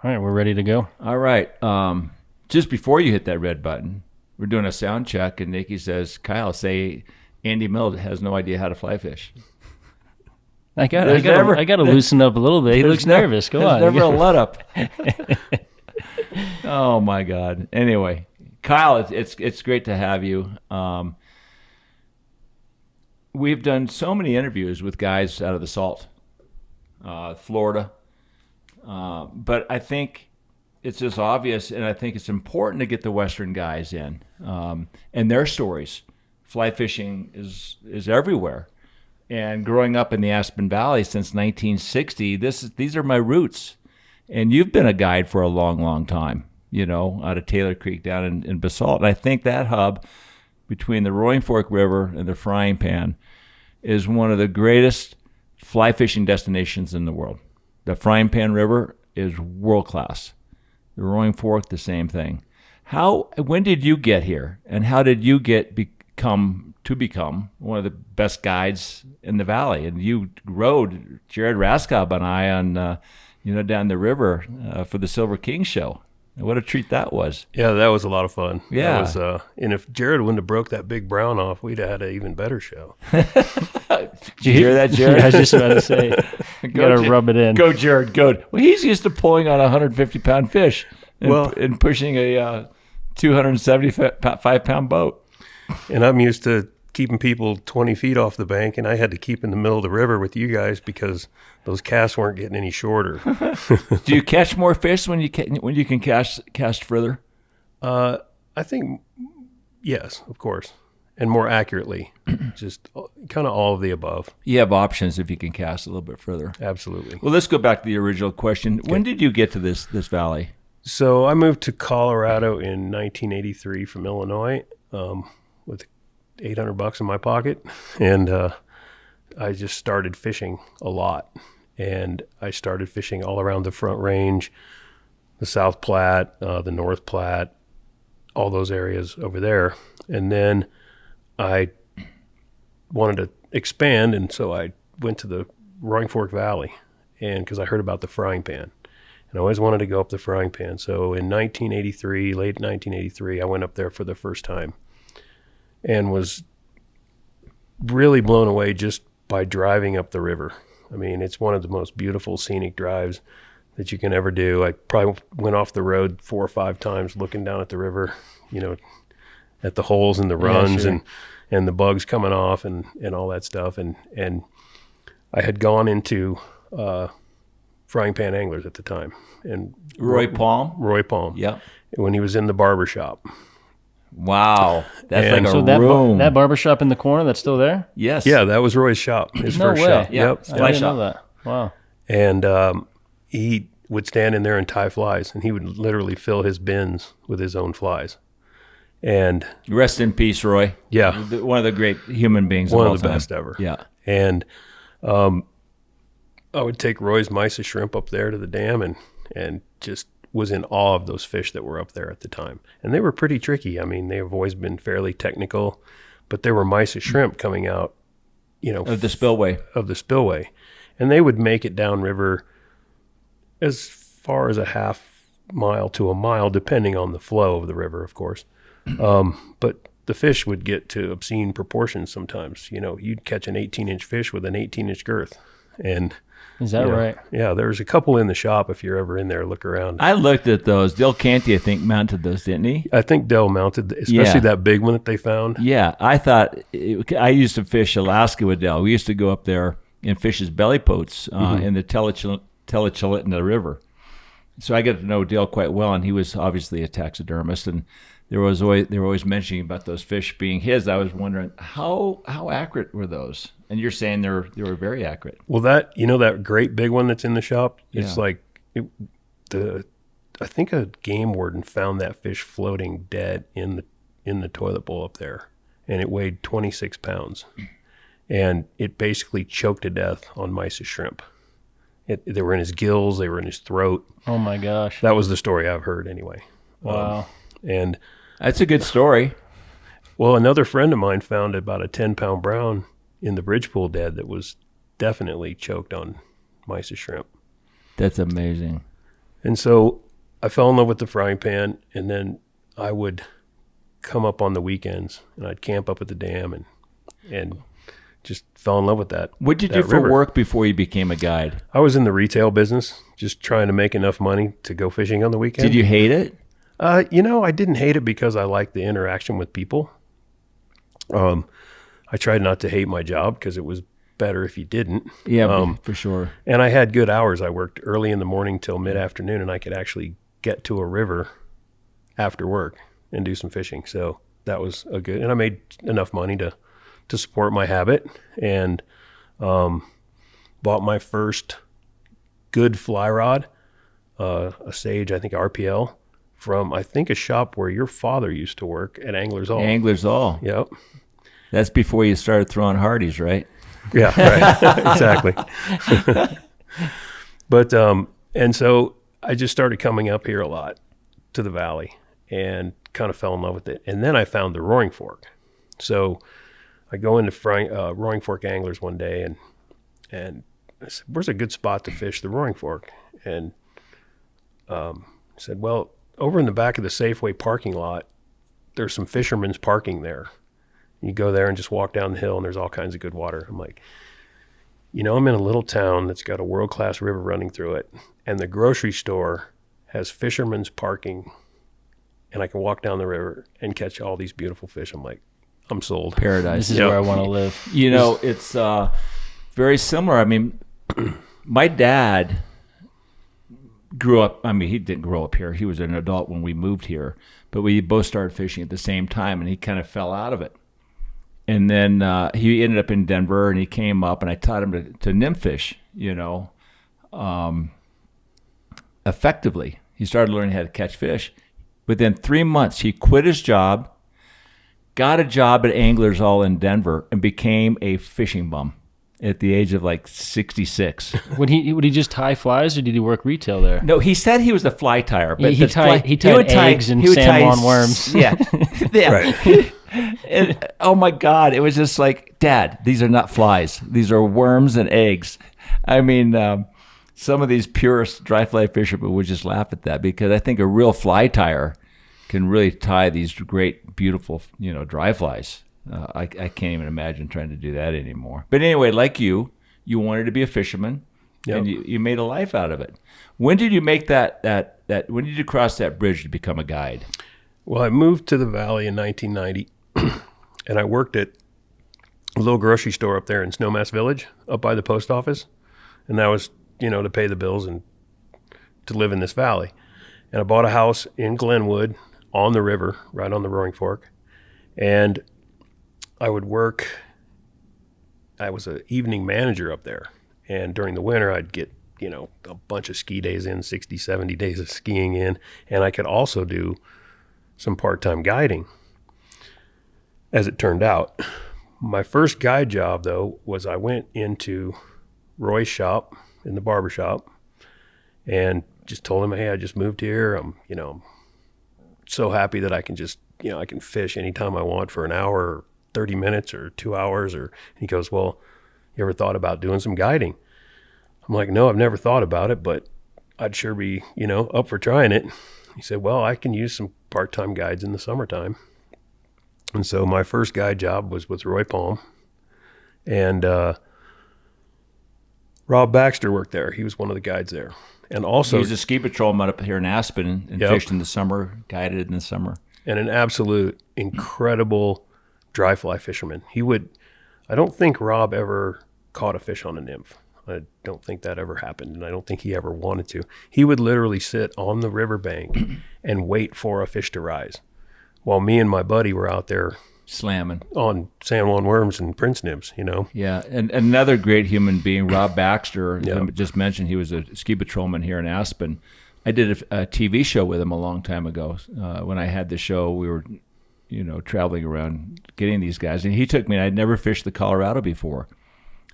All right, we're ready to go. All right. Just before you hit that red button, we're doing a sound check, and Nikki says, "Kyle, say Andy Mill has no idea how to fly fish." I got to loosen up a little bit. He looks nervous. Go on. There's never a let up. Oh my God. Anyway, Kyle, it's great to have you. We've done so many interviews with guys out of the Salt, Florida. But I think it's just obvious, and I think it's important to get the Western guys in and their stories. Fly fishing is everywhere. And growing up in the Aspen Valley since 1960, these are my roots. And you've been a guide for a long, long time, out of Taylor Creek down in Basalt. And I think that hub between the Roaring Fork River and the Frying Pan is one of the greatest fly fishing destinations in the world. The Frying Pan River is world class. The Roaring Fork, the same thing. When did you get here, and how did you become one of the best guides in the valley? And you rode Jared Raskob and I on, down the river for the Silver King show. And what a treat that was. Yeah, that was a lot of fun. Yeah. That was, and if Jared wouldn't have broke that big brown off, we'd have had an even better show. Did you hear that, Jared? I was just about to say, you got to rub it in. Go, Jared, go. Well, he's used to pulling on a 150-pound fish and pushing a 275-pound boat. And I'm used to keeping people 20 feet off the bank, and I had to keep in the middle of the river with you guys because those casts weren't getting any shorter. Do you catch more fish when you can cast further? I think, yes, of course, and more accurately. Just kind of all of the above. You have options if you can cast a little bit further. Absolutely. Well, let's go back to the original question. Okay. When did you get to this valley? So I moved to Colorado in 1983 from Illinois with $800 in my pocket, and I just started fishing a lot. And I started fishing all around the Front Range, the South Platte, the North Platte, all those areas over there. And then I wanted to expand, and so I went to the Roaring Fork Valley, and because I heard about the Frying Pan. And I always wanted to go up the Frying Pan. So in late 1983, I went up there for the first time and was really blown away just by driving up the river. I mean, it's one of the most beautiful scenic drives that you can ever do. I probably went off the road 4 or 5 times looking down at the river, at the holes and the runs, yeah, sure, and the bugs coming off and all that stuff. And I had gone into Frying Pan Anglers at the time. And Roy Palm? Yeah. When he was in the barber shop. Wow. That's like a so room. That barbershop in the corner, that's still there? Yes. Yeah, that was Roy's shop, his no first way. shop. Yeah. Yep. I didn't know that. Wow. And he would stand in there and tie flies, and he would literally fill his bins with his own flies. And rest in peace, Roy. Yeah. One of the great human beings one of of the time. best ever. Yeah. And I would take Roy's Misa shrimp up there to the dam and just was in awe of those fish that were up there at the time. And they were pretty tricky. I mean, they've always been fairly technical, but there were Misa shrimp coming out, of the spillway. And they would make it downriver as far as a half mile to a mile, depending on the flow of the river, of course. But the fish would get to obscene proportions sometimes. You'd catch an 18-inch fish with an 18-inch girth. And is that right? Yeah, there's a couple in the shop if you're ever in there, look around. I looked at those. Dale Canty, I think, mounted those, didn't he? I think Dale mounted, especially that big one that they found. Yeah, I thought, I used to fish Alaska with Dale. We used to go up there and fish his belly poats in the Telechilitna River. So I got to know Dale quite well, and he was obviously a taxidermist, and they were always mentioning about those fish being his. I was wondering how accurate were those? And you're saying they were very accurate. Well, that great big one that's in the shop, it's Yeah. like I think a game warden found that fish floating dead in the toilet bowl up there, and it weighed 26 pounds, and it basically choked to death on Misa shrimp. They were in his gills, they were in his throat. Oh my gosh! That was the story I've heard anyway. Wow. And that's a good story. Well, another friend of mine found about a 10-pound brown in the bridge pool dead that was definitely choked on Misa shrimp. That's amazing. And so I fell in love with the frying pan, and then I would come up on the weekends, and I'd camp up at the dam and just fell in love with that. What did you do for work before you became a guide? I was in the retail business, just trying to make enough money to go fishing on the weekend. Did you hate it? I didn't hate it because I liked the interaction with people. I tried not to hate my job because it was better if you didn't. Yeah, for sure. And I had good hours. I worked early in the morning till mid-afternoon, and I could actually get to a river after work and do some fishing. So that was and I made enough money to support my habit, and bought my first good fly rod, a Sage, I think RPL, from a shop where your father used to work at Anglers All. Anglers All. Yep. That's before you started throwing Hardies, right? Yeah, right. Exactly. But and so I just started coming up here a lot to the valley and kind of fell in love with it. And then I found the Roaring Fork. So I go into Roaring Fork Anglers one day and I said, "Where's a good spot to fish the Roaring Fork?" And said, "Well, over in the back of the Safeway parking lot, there's some fishermen's parking there. You go there and just walk down the hill, and there's all kinds of good water." I'm like, I'm in a little town that's got a world-class river running through it, and the grocery store has fishermen's parking, and I can walk down the river and catch all these beautiful fish. I'm like, I'm sold. Paradise. This is where I want to live. It's very similar. I mean, my dad grew up, he didn't grow up here. He was an adult when we moved here, but we both started fishing at the same time, and he kind of fell out of it. And then he ended up in Denver, and he came up, and I taught him to nymph fish, effectively. He started learning how to catch fish. Within 3 months, he quit his job, got a job at Anglers All in Denver, and became a fishing bum at the age of 66. Would he just tie flies, or did he work retail there? No, he said he was the fly tire. But he tied eggs and San Juan worms. Yeah. Yeah. Right. And, oh my God, it was just like, "Dad, these are not flies. These are worms and eggs." I mean, some of these purist dry fly fishermen would just laugh at that, because I think a real fly tire can really tie these great, beautiful, dry flies. I can't even imagine trying to do that anymore. But anyway, like you wanted to be a fisherman, yep. And you made a life out of it. When did you make that when did you cross that bridge to become a guide? Well, I moved to the valley in 1990, and I worked at a little grocery store up there in Snowmass Village, up by the post office, and that was, to pay the bills and to live in this valley. And I bought a house in Glenwood on the river, right on the Roaring Fork, and I would work. I was an evening manager up there, and during the winter I'd get, a bunch of ski days in, 60, 70 days of skiing in, and I could also do some part-time guiding, as it turned out. My first guide job, though, was I went into Roy's shop in the barber shop and just told him, "Hey, I just moved here. I'm so happy that I can just, I can fish anytime I want for an hour or 30 minutes or 2 hours." And he goes, "Well, you ever thought about doing some guiding?" I'm like, "No, I've never thought about it, but I'd sure be, up for trying it." He said, "Well, I can use some part-time guides in the summertime." And so my first guide job was with Roy Palm, and Rob Baxter worked there. He was one of the guides there. And also, he was a ski patrolman up here in Aspen, and yep. fished in the summer, guided in the summer. And an absolute incredible dry fly fisherman. I don't think Rob ever caught a fish on a nymph. I don't think that ever happened, and I don't think he ever wanted to. He would literally sit on the riverbank and wait for a fish to rise, while me and my buddy were out there slamming on San Juan worms and prince nymphs, Yeah, and another great human being, Rob Baxter, Yep. just mentioned he was a ski patrolman here in Aspen. I did a TV show with him a long time ago. When I had the show, we were, traveling around getting these guys, and he took me, and I'd never fished the Colorado before.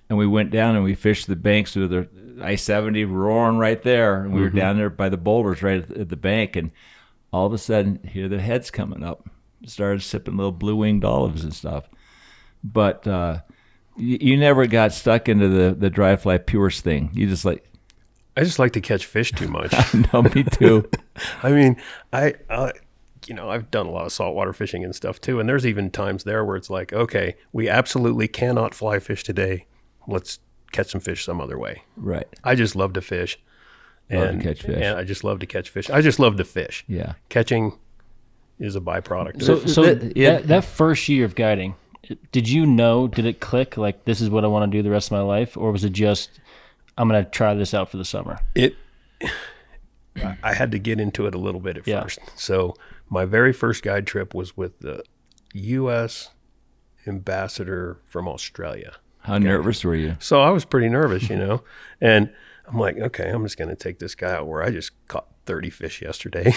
And we went down and we fished the banks of the I-70 roaring right there. And we were down there by the boulders right at the bank. And all of a sudden, here the heads coming up. Started sipping little blue-winged olives and stuff. But you never got stuck into the dry fly purist thing. You just I just like to catch fish too much. No, me too. I mean, I've done a lot of saltwater fishing and stuff too, and there's even times there where it's like, okay, we absolutely cannot fly fish today. Let's catch some fish some other way. Right. I just love to fish. Love to catch fish. And I just love to catch fish. I just love to fish. Yeah. Catching is a byproduct. So that first year of guiding, did it click, like, this is what I want to do the rest of my life? Or was it just, I'm going to try this out for the summer? I had to get into it a little bit at first. So my very first guide trip was with the U.S. ambassador from Australia. How nervous were you? So I was pretty nervous, and I'm like, okay, I'm just going to take this guy out where I just caught 30 fish yesterday.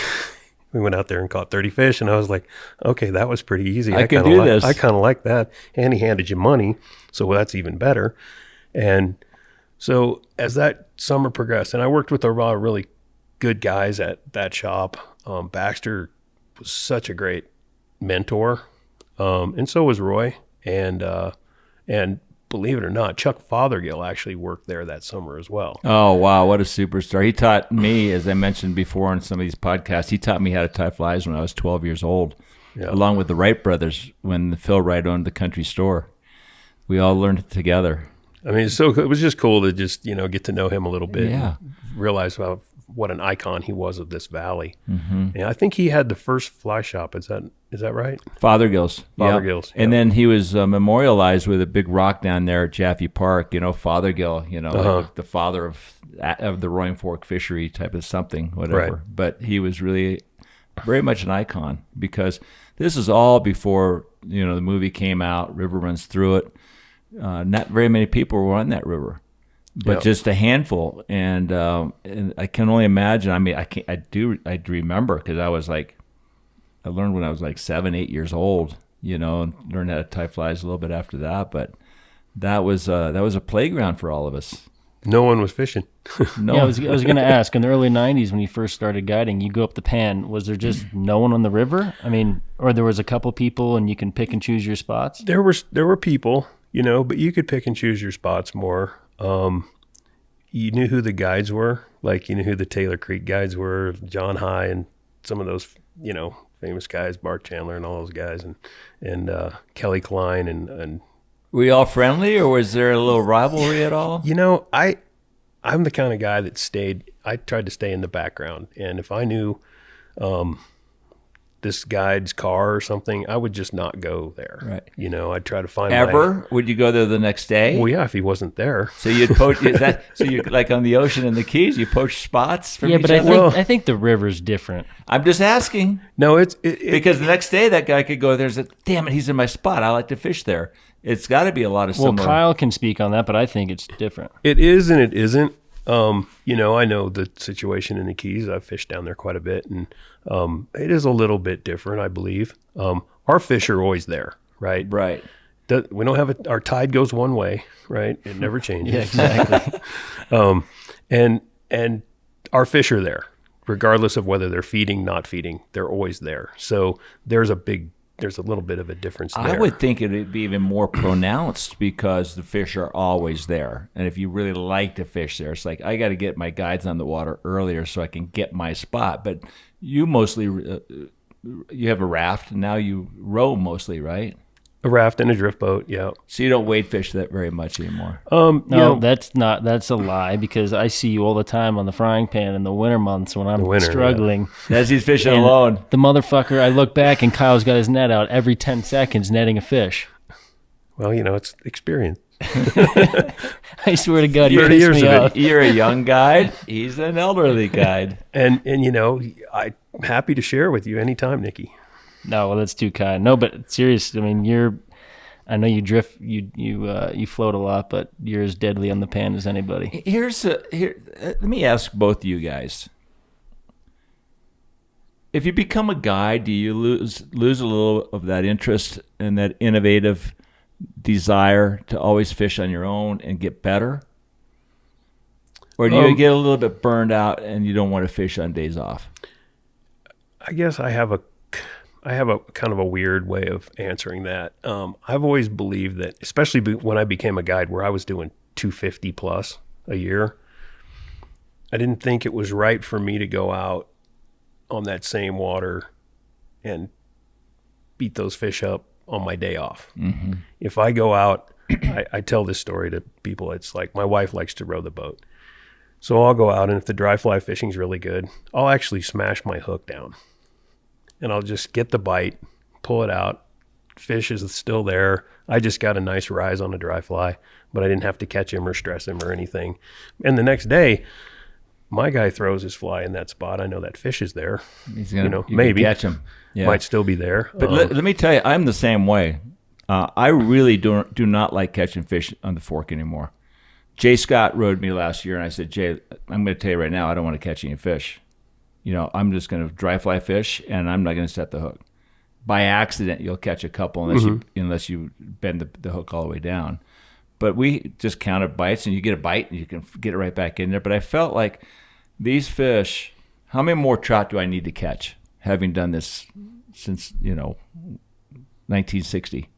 We went out there and caught 30 fish, and I was like, okay, that was pretty easy. I can do this. I kind of like that. And he handed you money, so that's even better. And so as that summer progressed, and I worked with a lot of really good guys at that shop. Baxter was such a great mentor, and so was Roy. And believe it or not, Chuck Fothergill actually worked there that summer as well. Oh, wow. What a superstar. He taught me, as I mentioned before on some of these podcasts, he taught me how to tie flies when I was 12 years old, along with the Wright brothers when Phil Wright owned the country store. We all learned it together. I mean, it was just cool to just, get to know him a little bit. Yeah. And realize what an icon he was of this valley. Mm-hmm. And I think he had the first fly shop. Is that right? Fothergill's. Fothergill's. Yep. And then he was memorialized with a big rock down there at Jaffe Park. Fothergill, like the father of the Roaring Fork fishery type of something, whatever. Right. But he was really very much an icon because this is all before, the movie came out, River Runs Through It. Not very many people were on that river, but just a handful. And I can only imagine. I mean, I do remember because I learned when I was like 7, 8 years old, and learned how to tie flies a little bit after that. But that was a playground for all of us. No one was fishing. No, yeah, I was going to ask, in the early 90s when you first started guiding, you go up the pan, was there just no one on the river? I mean, or there was a couple people and you can pick and choose your spots? There were people, but you could pick and choose your spots more. You knew who the guides were, like you knew who the Taylor Creek guides were, John High and some of those, famous guys, Bart Chandler and all those guys, and Kelly Klein and were you all friendly, or was there a little rivalry at all? I'm the kind of guy that I tried to stay in the background, and if I knew this guide's car or something, I would just not go there. Right. I'd try to find Would you go there the next day? Well, yeah, if he wasn't there. So you'd poach. So you like on the ocean and the Keys, you poach spots from each but other? I think the river's different. I'm just asking. No, it's because the next day that guy could go there and say, "Damn it, he's in my spot. I like to fish there." It's got to be a lot of similar. Well, Kyle can speak on that, but I think it's different. It is and it isn't. I know the situation in the Keys. I've fished down there quite a bit, and it is a little bit different, I believe. Our fish are always there, right? Right. We don't have our tide goes one way, right? It never changes. Yeah, exactly. And our fish are there, regardless of whether they're feeding, not feeding. They're always there. So there's a little bit of a difference there. I would think it would be even more pronounced because the fish are always there. And if you really like to fish there, it's like, I got to get my guides on the water earlier so I can get my spot. But you mostly, you have a raft, and now you row mostly, right? A raft and a drift boat, yeah. So you don't wade fish that very much anymore. No, that's a lie, because I see you all the time on the frying pan in the winter months when I'm struggling. Yeah. As he's fishing alone. The motherfucker, I look back and Kyle's got his net out every 10 seconds netting a fish. Well, it's experience. I swear to God, he 30 pissed years me of it. off. You're a young guide. He's an elderly guide. And I'm happy to share with you anytime, Nikki. No, well, that's too kind. No, but serious. I mean, I know you drift, you float a lot, but you're as deadly on the pan as anybody. Let me ask both of you guys. If you become a guide, do you lose a little of that interest and that innovative desire to always fish on your own and get better? Or do you get a little bit burned out and you don't want to fish on days off? I guess I have a kind of a weird way of answering that. I've always believed that, especially when I became a guide where I was doing 250 plus a year, I didn't think it was right for me to go out on that same water and beat those fish up on my day off. Mm-hmm. If I go out, I tell this story to people. It's like my wife likes to row the boat. So I'll go out, and if the dry fly fishing's really good, I'll actually smash my hook down. And I'll just get the bite, pull it out. Fish is still there. I just got a nice rise on a dry fly, but I didn't have to catch him or stress him or anything. And the next day, my guy throws his fly in that spot. I know that fish is there. He's gonna, maybe catch him. Yeah. Might still be there. But let me tell you, I'm the same way. I really do not like catching fish on the fork anymore. Jay Scott rode me last year, and I said, Jay, I'm going to tell you right now, I don't want to catch any fish. I'm just going to dry fly fish, and I'm not going to set the hook. By accident, you'll catch a couple unless you bend the hook all the way down. But we just counted bites, and you get a bite, and you can get it right back in there. But I felt like these fish, how many more trout do I need to catch, having done this since 1960?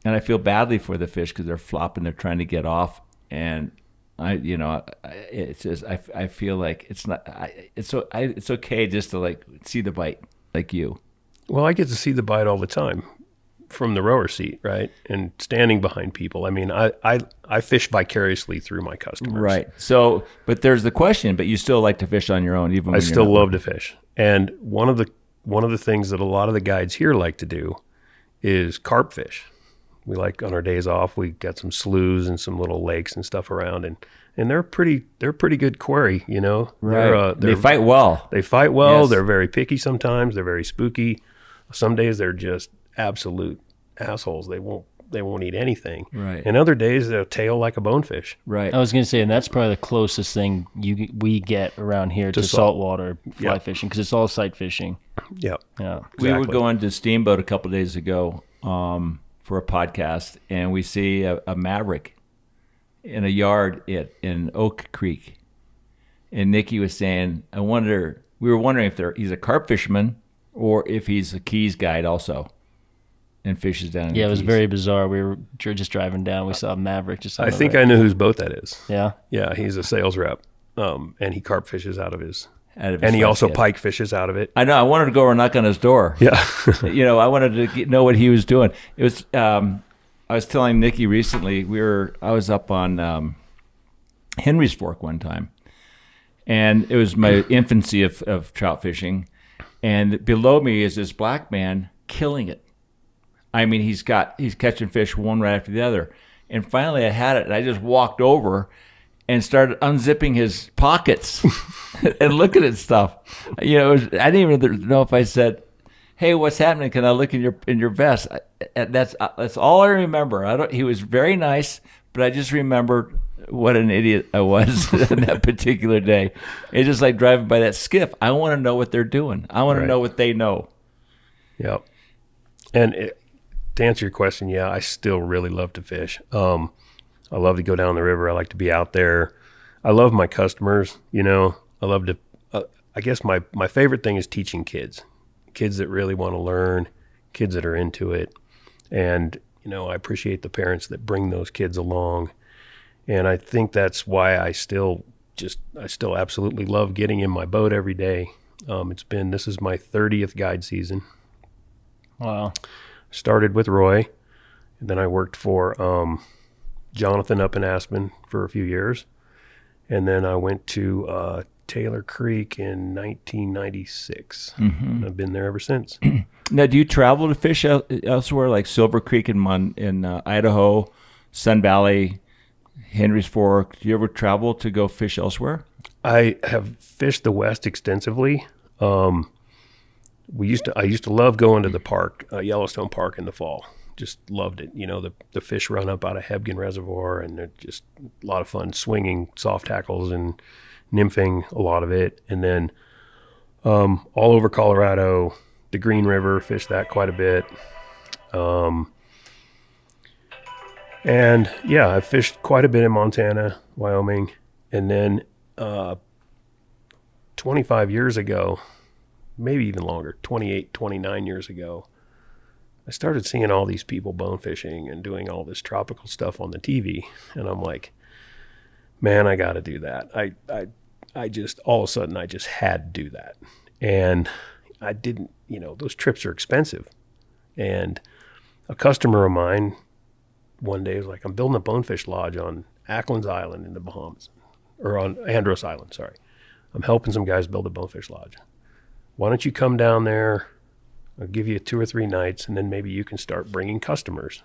And I feel badly for the fish because they're flopping, they're trying to get off, and it's just I feel like it's not it's okay just to like see the bite like you. Well, I get to see the bite all the time from the rower seat, right? And standing behind people. I mean, I fish vicariously through my customers. Right. So, but there's the question, but you still like to fish on your own, even when I still love to fish. And one of the things that a lot of the guides here like to do is carp fish. We like on our days off, we got some sloughs and some little lakes and stuff around, and they're pretty good quarry, Right. They fight well. They fight well. Yes. They're very picky sometimes. They're very spooky. Some days they're just absolute assholes. They won't eat anything. Right. And other days they'll tail like a bonefish. Right. I was going to say, and that's probably the closest thing we get around here to saltwater fly fishing, because it's all sight fishing. Yeah. Yeah. Exactly. We were going to Steamboat a couple of days ago for a podcast, and we see a maverick in a yard in Oak Creek. And Nikki was saying, we were wondering if he's a carp fisherman or if he's a Keys guide also and fishes down in the Yeah, it was Keys. very bizarre. We were just driving down. We saw a maverick just on I the think right. I know whose boat that is. Yeah. Yeah, he's a sales rep. And he carp fishes out of his Out of his and he fly also kit. pike fishes out of it. I know. I wanted to go over and knock on his door. Yeah. I wanted to know what he was doing. It was. I was telling Nikki recently. I was up on Henry's Fork one time, and it was my infancy of trout fishing. And below me is this black man killing it. I mean, he's catching fish one right after the other. And finally, I had it, and I just walked over and started unzipping his pockets and looking at stuff. I didn't even know if I said, "Hey, what's happening? Can I look in your vest?" That's all I remember. He was very nice, but I just remembered what an idiot I was on that particular day. It's just like driving by that skiff. I want to know what they're doing. I want to know what they know. Yep. And to answer your question, yeah, I still really love to fish. I love to go down the river. I like to be out there. I love my customers. I love to. I guess my favorite thing is teaching kids that really want to learn, kids that are into it, and I appreciate the parents that bring those kids along. And I think that's why I still absolutely love getting in my boat every day. This is my 30th guide season. Wow. Started with Roy, and then I worked for Jonathan up in Aspen for a few years. And then I went to Taylor Creek in 1996. Mm-hmm. I've been there ever since. Now, do you travel to fish elsewhere, like Silver Creek in Idaho, Sun Valley, Henry's Fork? Do you ever travel to go fish elsewhere? I have fished the West extensively. I used to love going to the park, Yellowstone Park, in the fall. Just loved it. The fish run up out of Hebgen Reservoir, and they're just a lot of fun swinging soft tackles and nymphing a lot of it. And then all over Colorado, the Green River, fished that quite a bit. And yeah, I fished quite a bit in Montana, Wyoming. And then 25 years ago, maybe even longer, 28, 29 years ago, I started seeing all these people bone fishing and doing all this tropical stuff on the TV. And I'm like, man, I got to do that. all of a sudden I just had to do that. And I didn't, those trips are expensive. And a customer of mine one day was like, I'm building a bonefish lodge on Ackland's Island in the Bahamas, or on Andros Island, sorry. I'm helping some guys build a bonefish lodge. Why don't you come down there? I'll give you 2 or 3 nights, and then maybe you can start bringing customers.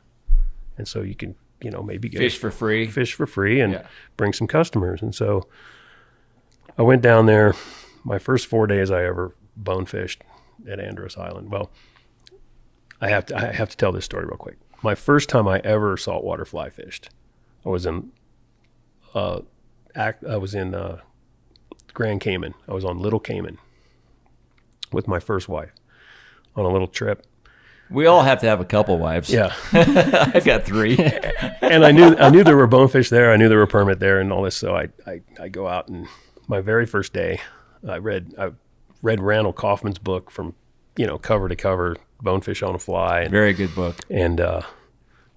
And so you can, maybe get Fish for free and bring some customers. And so I went down there. My first 4 days I ever bonefished at Andros Island. Well, I have to tell this story real quick. My first time I ever saltwater fly fished, I was in Grand Cayman. I was on Little Cayman with my first wife on a little trip. We all have to have a couple wives. Yeah. I got 3. And I knew there were bonefish there. I knew there were permit there and all this. So I go out, and my very first day, I read Randall Kaufman's book from, cover to cover, Bonefish on a Fly. Very good book. And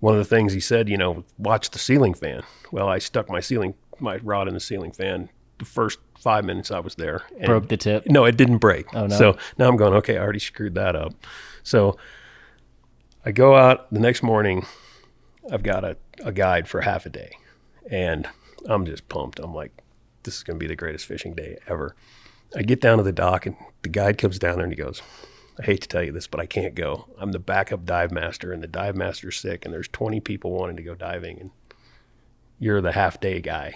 one of the things he said, watch the ceiling fan. Well, I stuck my rod in the ceiling fan the first 5 minutes I was there. And broke the tip? No, it didn't break. Oh, no. So now I'm going, okay, I already screwed that up. So I go out the next morning. I've got a guide for half a day, and I'm just pumped. I'm like, this is going to be the greatest fishing day ever. I get down to the dock, and the guide comes down there, and he goes, I hate to tell you this, but I can't go. I'm the backup dive master, and the dive master's sick, and there's 20 people wanting to go diving, and you're the half-day guy.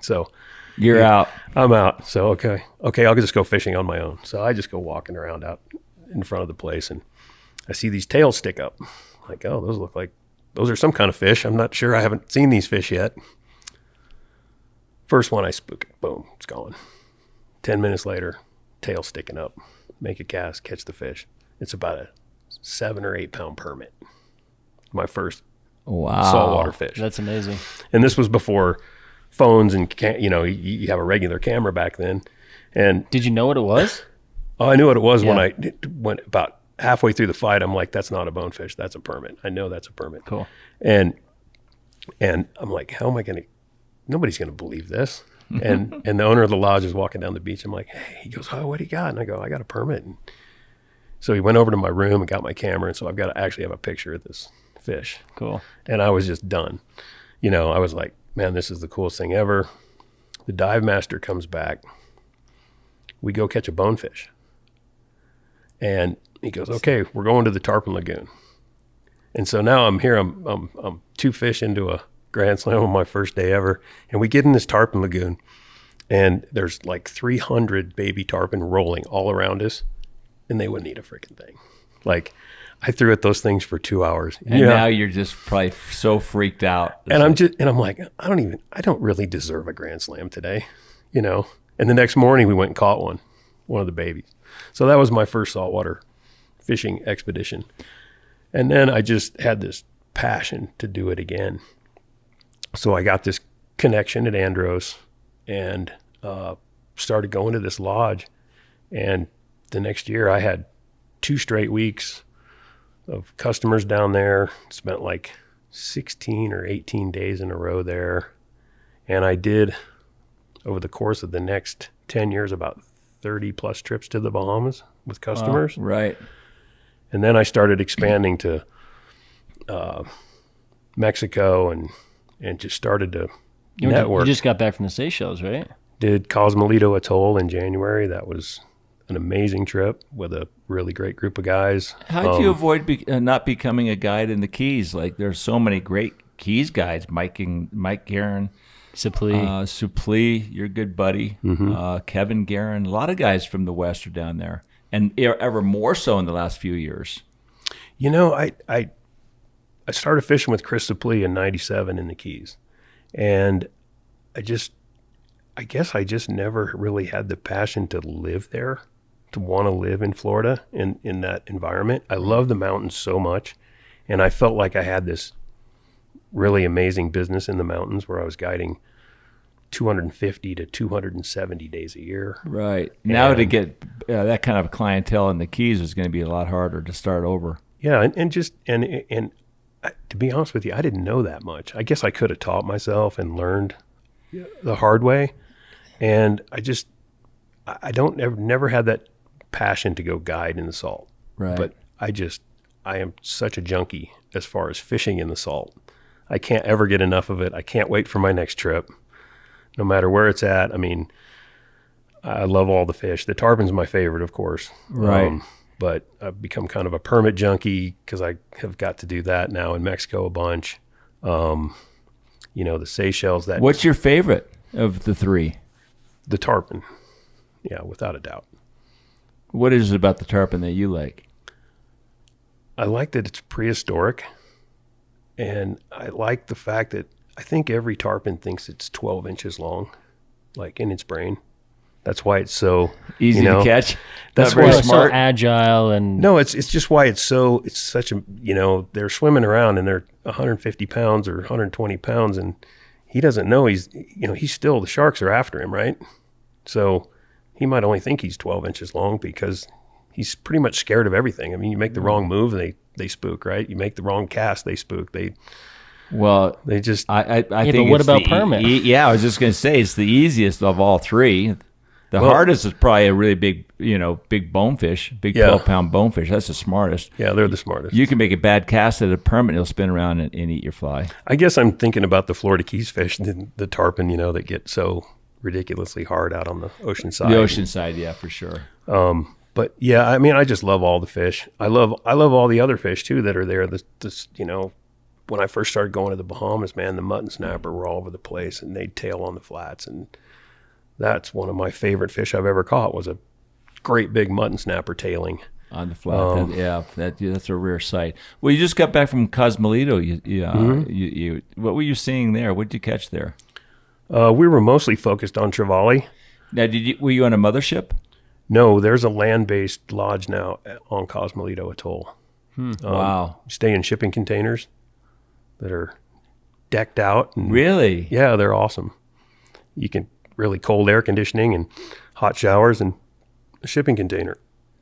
So you're out. I'm out. So, okay, I'll just go fishing on my own. So I just go walking around out in front of the place, and I see these tails stick up. I'm like, oh, those are some kind of fish. I'm not sure. I haven't seen these fish yet. First one I spook it. Boom, it's gone. 10 minutes later, tail sticking up. Make a cast, catch the fish. It's about a 7 or 8 pound permit. My first saltwater fish. That's amazing. And this was before phones and you have a regular camera back then. And did you know what it was? Oh, I knew what it was when I went about halfway through the fight. I'm like, that's not a bonefish. That's a permit. I know that's a permit. Cool. And I'm like, how am I going to? Nobody's going to believe this. And the owner of the lodge is walking down the beach. I'm like, hey, he goes, oh, what do you got? And I go, I got a permit. And so he went over to my room and got my camera. And so I've got to actually have a picture of this fish. Cool. And I was just done. I was like, man, this is the coolest thing ever. The dive master comes back. We go catch a bonefish. And he goes, okay, we're going to the Tarpon Lagoon. And so now I'm here. I'm 2 fish into a Grand Slam on my first day ever, and we get in this tarpon lagoon, and there's like 300 baby tarpon rolling all around us, and they wouldn't eat a freaking thing. Like, I threw at those things for 2 hours, and now you're just probably so freaked out. And I'm like, I don't really deserve a Grand Slam today, And the next morning we went and caught one of the babies. So that was my first saltwater fishing expedition, and then I just had this passion to do it again. So I got this connection at Andros and started going to this lodge. And the next year I had 2 straight weeks of customers down there. Spent like 16 or 18 days in a row there. And I did, over the course of the next 10 years, about 30 plus trips to the Bahamas with customers. Right. And then I started expanding to Mexico and just started to network. You just got back from the Seychelles, right? Did Cosmalito Atoll in January. That was an amazing trip with a really great group of guys. How did you avoid not becoming a guide in the Keys? Like, there's so many great Keys guides. Mike Guerin, Suplee, your good buddy, Kevin Guerin. A lot of guys from the West are down there, and ever more so in the last few years. I started fishing with Chris Suplee in '97 in the Keys, and I guess I just never really had the passion to live there, to want to live in Florida in that environment. I love the mountains so much, and I felt like I had this really amazing business in the mountains where I was guiding 250 to 270 days a year. Right. Now to get that kind of clientele in the Keys is going to be a lot harder to start over. Yeah, and to be honest with you, I didn't know that much. I guess I could have taught myself and learned the hard way. And I don't never had that passion to go guide in the salt. Right. But I am such a junkie as far as fishing in the salt. I can't ever get enough of it. I can't wait for my next trip, no matter where it's at. I mean, I love all the fish. The tarpon's my favorite, of course. Right. But I've become kind of a permit junkie because I have got to do that now in Mexico a bunch. The Seychelles. What's your favorite of the three? The tarpon. Yeah, without a doubt. What is it about the tarpon that you like? I like that it's prehistoric, and I like the fact that I think every tarpon thinks it's 12 inches long, like in its brain. That's why it's so easy to catch. That's Not very why it's smart. so agile and No, it's just why it's such a, they're swimming around and they're 150 pounds or 120 pounds, and he doesn't know he's still, the sharks are after him, right? So he might only think he's 12 inches long because he's pretty much scared of everything. I mean, you make the wrong move, they spook, right? You make the wrong cast, they spook. They just. I think. but what about permit? Yeah, I was just going to say it's the easiest of all three. The hardest is probably a really big, big bonefish, big 12-pound bonefish. That's the smartest. Yeah, they're the smartest. You can make a bad cast at a permit, it'll spin around and eat your fly. I guess I'm thinking about the Florida Keys fish, the tarpon, that get so ridiculously hard out on the ocean side. The ocean side, yeah, for sure. But yeah, I mean, I just love all the fish. I love all the other fish too that are there. When I first started going to the Bahamas, man, the mutton snapper were all over the place, and they'd tail on the flats, and that's one of my favorite fish I've ever caught. Was a great big mutton snapper tailing on the flat. That's a rare sight. Well, you just got back from Cosmolito. What were you seeing there? What did you catch there? We were mostly focused on trevally. Now, were you on a mothership? No, there's a land-based lodge now on Cosmolito Atoll. Wow. You stay in shipping containers that are decked out. And, really? Yeah, they're awesome. You can really cold air conditioning and hot showers and a shipping container.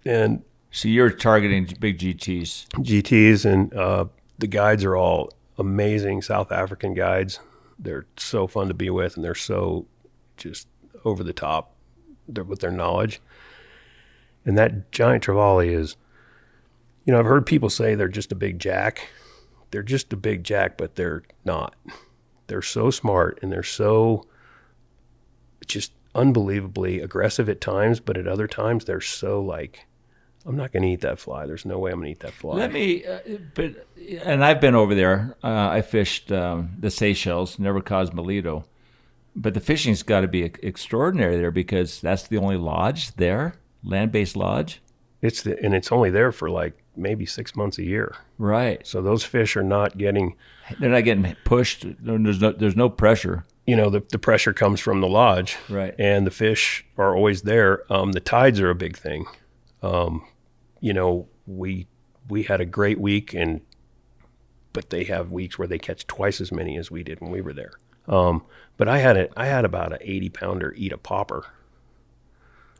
And so you're targeting big GTs. GTs, and the guides are all amazing South African guides. They're so fun to be with, and they're so just over the top with their knowledge. And that giant trevally is, I've heard people say they're just a big jack. They're just a big jack, but they're not. They're so smart, and they're so just unbelievably aggressive at times, but at other times they're so like, I'm not going to eat that fly. There's no way I'm going to eat that fly. And I've been over there. I fished the Seychelles, never Cosmolito. But the fishing's got to be extraordinary there because that's the only lodge there, land-based lodge. And it's only there for like maybe 6 months a year. Right. So those fish are not getting. They're not getting pushed. There's no pressure. The pressure comes from the lodge. Right. And the fish are always there. The tides are a big thing. We had a great week, but they have weeks where they catch twice as many as we did when we were there. But I had about an 80-pounder eat a popper.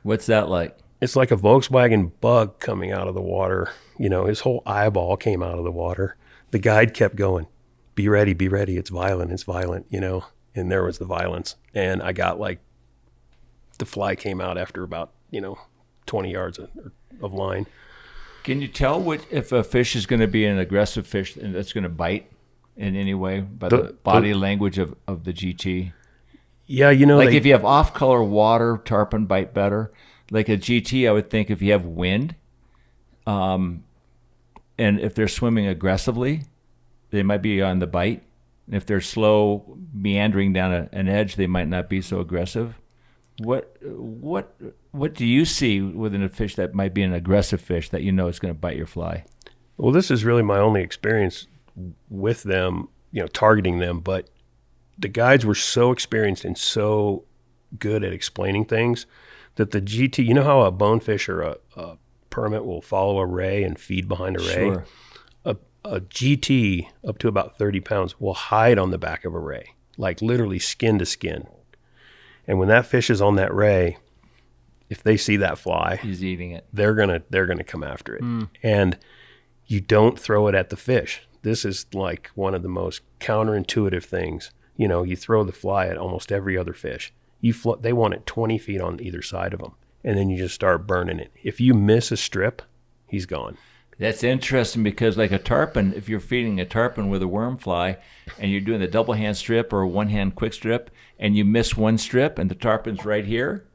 What's that like? It's like a Volkswagen Bug coming out of the water. His whole eyeball came out of the water. The guide kept going, be ready, it's violent, and there was the violence. And I got the fly came out after about, 20 yards of line. Can you tell if a fish is going to be an aggressive fish and that's going to bite in any way by the body language of the GT? Yeah, if you have off-color water, tarpon bite better. Like a GT, I would think if you have wind, and if they're swimming aggressively, they might be on the bite. And if they're slow, meandering down an edge, they might not be so aggressive. What do you see within a fish that might be an aggressive fish that is going to bite your fly? Well, this is really my only experience with them, targeting them. But the guides were so experienced and so good at explaining things that the GT, how a bonefish or a permit will follow a ray and feed behind a ray? Sure. A GT up to about 30 pounds will hide on the back of a ray, like literally skin to skin. And when that fish is on that ray, if they see that fly, he's eating it. They're gonna come after it. And you don't throw it at the fish. This is like one of the most counterintuitive things. You throw the fly at almost every other fish. They want it 20 feet on either side of them, and then you just start burning it. If you miss a strip, he's gone. That's interesting because like a tarpon, if you're feeding a tarpon with a worm fly and you're doing the double hand strip or a one hand quick strip and you miss one strip and the tarpon's right here,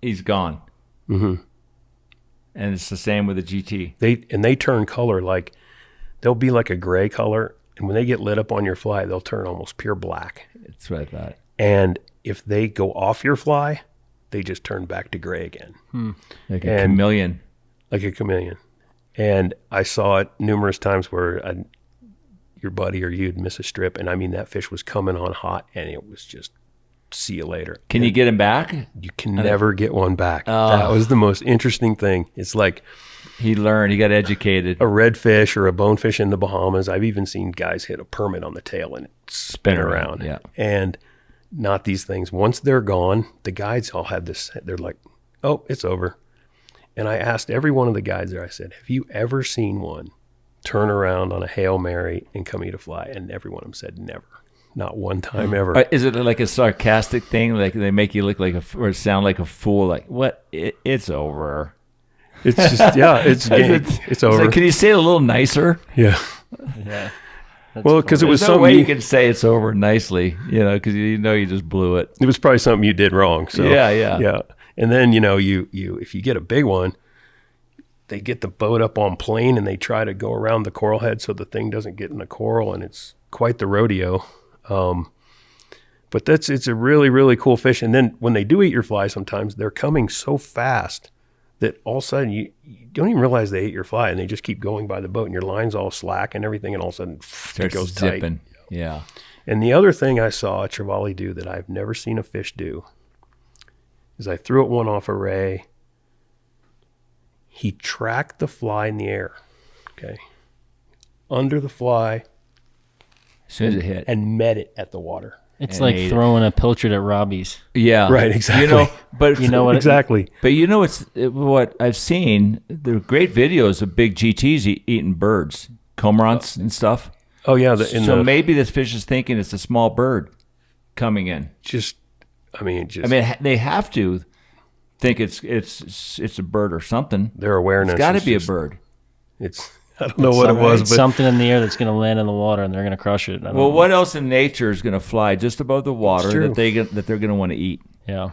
he's gone. Mm-hmm. And it's the same with the GT. They turn color, like they'll be like a gray color, and when they get lit up on your fly, they'll turn almost pure black. That's what I thought. And if they go off your fly, they just turn back to gray again. Like a chameleon. Like a chameleon. And I saw it numerous times where your buddy or you'd miss a strip, and I mean that fish was coming on hot, and it was just see you later. Can you get him back? You can never get one back. That was the most interesting thing. It's like he learned, he got educated. A redfish or a bonefish in the Bahamas. I've even seen guys hit a permit on the tail and it spin around. Yeah. And not these things. Once they're gone, the guides all have this. They're like, oh, it's over. And I asked every one of the guides there, I said, have you ever seen one turn around on a Hail Mary and come eat a fly? And every one of them said never. Not one time ever. Is it like a sarcastic thing? Like they make you look like or sound like a fool? Like, what? It's over. It's just, yeah, it's over. Like, can you say it a little nicer? Yeah. Yeah. Well, because it was There's no something way you can say it's over nicely, because you just blew it. It was probably something you did wrong. So yeah. And then you if you get a big one, they get the boat up on plane and they try to go around the coral head so the thing doesn't get in the coral, and it's quite the rodeo. But it's a really, really cool fish. And then when they do eat your fly, sometimes they're coming so fast that all of a sudden you don't even realize they ate your fly, and they just keep going by the boat, and your line's all slack and everything, and all of a sudden it goes zipping. tight. Yeah. And the other thing I saw a trevally do that I've never seen a fish do is I threw it one off a ray. He tracked the fly in the air, okay, under the fly, as soon as it hit, and met it at the water. It's like throwing a pilchard at Robbie's. Yeah, right. Exactly. But you know what? Exactly. But what I've seen. There are great videos of big GTs eating birds, cormorants and stuff. Oh yeah. Maybe this fish is thinking it's a small bird coming in. They have to think it's a bird or something. Their awareness. It's got to be a bird. I don't know what it was, but something in the air that's going to land in the water and they're going to crush it. Well, what else in nature is going to fly just above the water that they're going to want to eat? Yeah.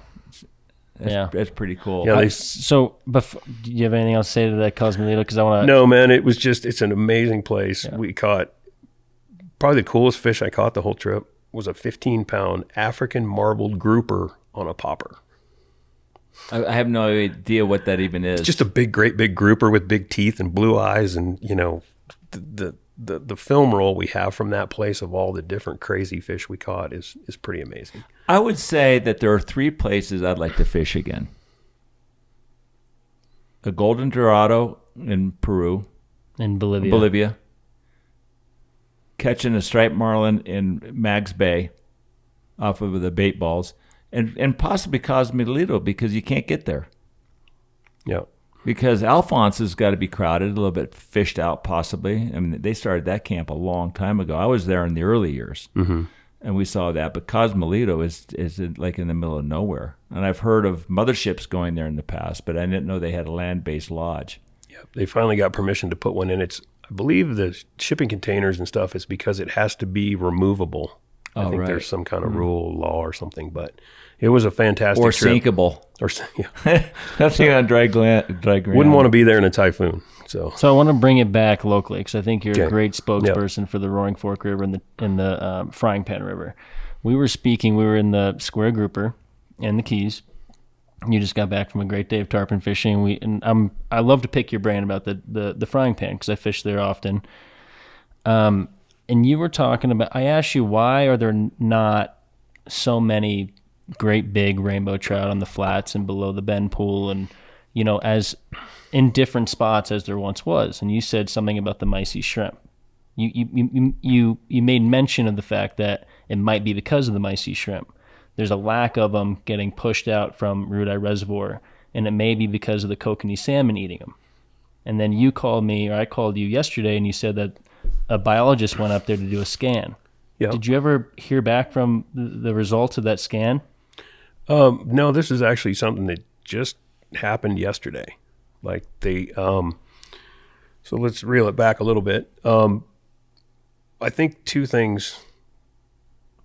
That's pretty cool. Yeah, do you have anything else to say to that Cosmelito? Because I want to. No, man, it's an amazing place. Yeah. We caught probably the coolest fish I caught the whole trip was a 15-pound African marbled grouper on a popper. I have no idea what that even is. It's just a great big grouper with big teeth and blue eyes, and the film roll we have from that place of all the different crazy fish we caught is pretty amazing. I would say that there are 3 places I'd like to fish again. A golden dorado in Peru. In Bolivia. Catching a striped marlin in Mags Bay off of the bait balls. And possibly Cosmelito because you can't get there. Yeah. Because Alphonse has got to be crowded, a little bit fished out possibly. I mean, they started that camp a long time ago. I was there in the early years, and we saw that. But Cosmelito is like in the middle of nowhere. And I've heard of motherships going there in the past, but I didn't know they had a land-based lodge. Yeah, they finally got permission to put one in. I believe the shipping containers and stuff is because it has to be removable. I think there's some kind of rule, law or something, but it was a fantastic or trip. Sinkable. Nothing on dry ground. Wouldn't want to be there in a typhoon. So I want to bring it back locally because I think you're a great spokesperson for the Roaring Fork River and the Frying Pan River. We were in the Square Grouper in the Keys. You just got back from a great day of tarpon fishing. I love to pick your brain about the Frying Pan because I fish there often. And you were talking about, I asked you, why are there not so many great big rainbow trout on the flats and below the Bend Pool and, as in different spots as there once was? And you said something about the micey shrimp. You made mention of the fact that it might be because of the micey shrimp. There's a lack of them getting pushed out from Rudeye Reservoir, and it may be because of the kokanee salmon eating them. And then you called me, or I called you yesterday, and you said that a biologist went up there to do a scan. Yeah. Did you ever hear back from the results of that scan? No, this is actually something that just happened yesterday. Like so let's reel it back a little bit. I think two things,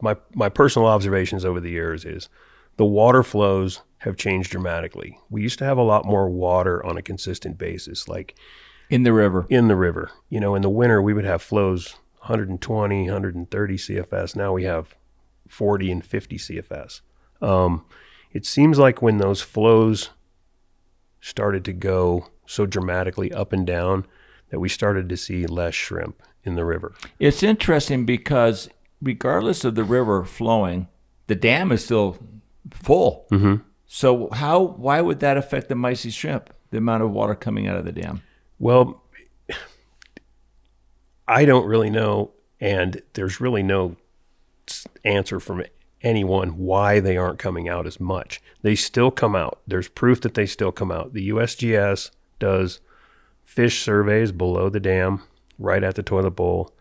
my personal observations over the years is the water flows have changed dramatically. We used to have a lot more water on a consistent basis, like in the river. In the winter, we would have flows 120, 130 CFS. Now we have 40 and 50 CFS. It seems like when those flows started to go so dramatically up and down that we started to see less shrimp in the river. It's interesting because regardless of the river flowing, the dam is still full. Mm-hmm. So why would that affect the mysis shrimp, the amount of water coming out of the dam? Well, I don't really know, and there's really no answer from anyone why they aren't coming out as much. They still come out. There's proof that they still come out. The USGS does fish surveys below the dam, right at the toilet bowl,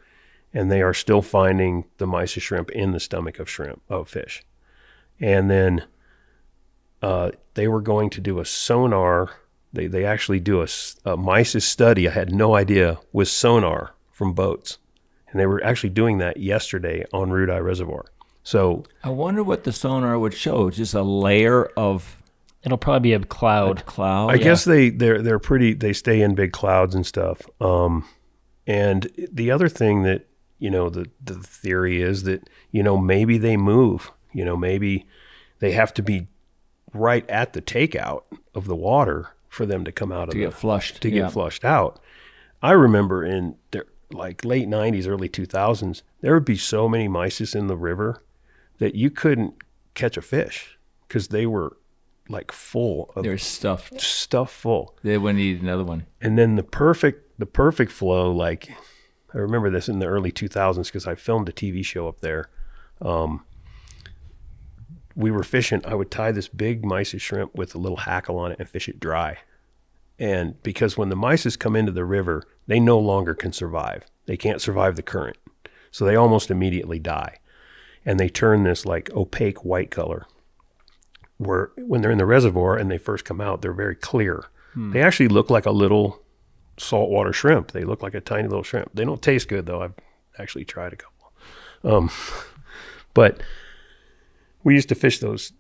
and they are still finding the mysis shrimp in the stomach of fish. And then they were going to do a sonar. They actually do a mysis study. I had no idea, with sonar from boats, and they were actually doing that yesterday on Rudeye Reservoir. So I wonder what the sonar would show. Just a layer of. It'll probably be a cloud. I guess they're pretty. They stay in big clouds and stuff. And the other thing that the theory is that maybe they move. Maybe they have to be right at the takeout of the water for them to come out get flushed. To get flushed out. I remember in like late 90s, early 2000s, there would be so many mysis in the river that you couldn't catch a fish because they were like full of. They're stuffed full. They wouldn't eat another one. And then the perfect flow, like I remember this in the early 2000s because I filmed a TV show up there. We were fishing. I would tie this big mysis shrimp with a little hackle on it and fish it dry. And because when the mysis come into the river, they no longer can survive. They can't survive the current. So they almost immediately die. And they turn this like opaque white color. Where when they're in the reservoir and they first come out, they're very clear. They actually look like a little saltwater shrimp. They look like a tiny little shrimp. They don't taste good though. I've actually tried a couple. But we used to fish those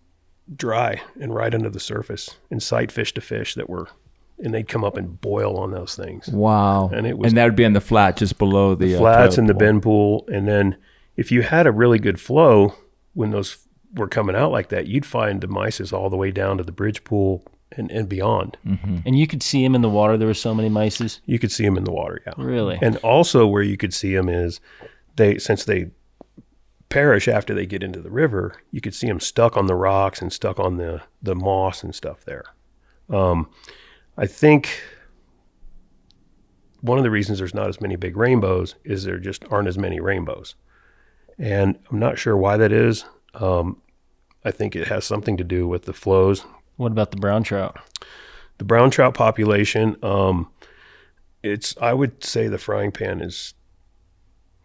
dry and right under the surface and sight fish to fish and they'd come up and boil on those things. Wow. And that would be on the flat just below the flats and the bend pool. And then if you had a really good flow, when those were coming out like that, you'd find the mysis all the way down to the bridge pool and beyond. Mm-hmm. And you could see them in the water. There were so many mysis. You could see them in the water, yeah. Really? And also where you could see them is since they perish after they get into the river, you could see them stuck on the rocks and stuck on the moss and stuff there. I think one of the reasons there's not as many big rainbows is there just aren't as many rainbows. And I'm not sure why that is. I think it has something to do with the flows. What about the brown trout? The brown trout population, I would say the frying pan is...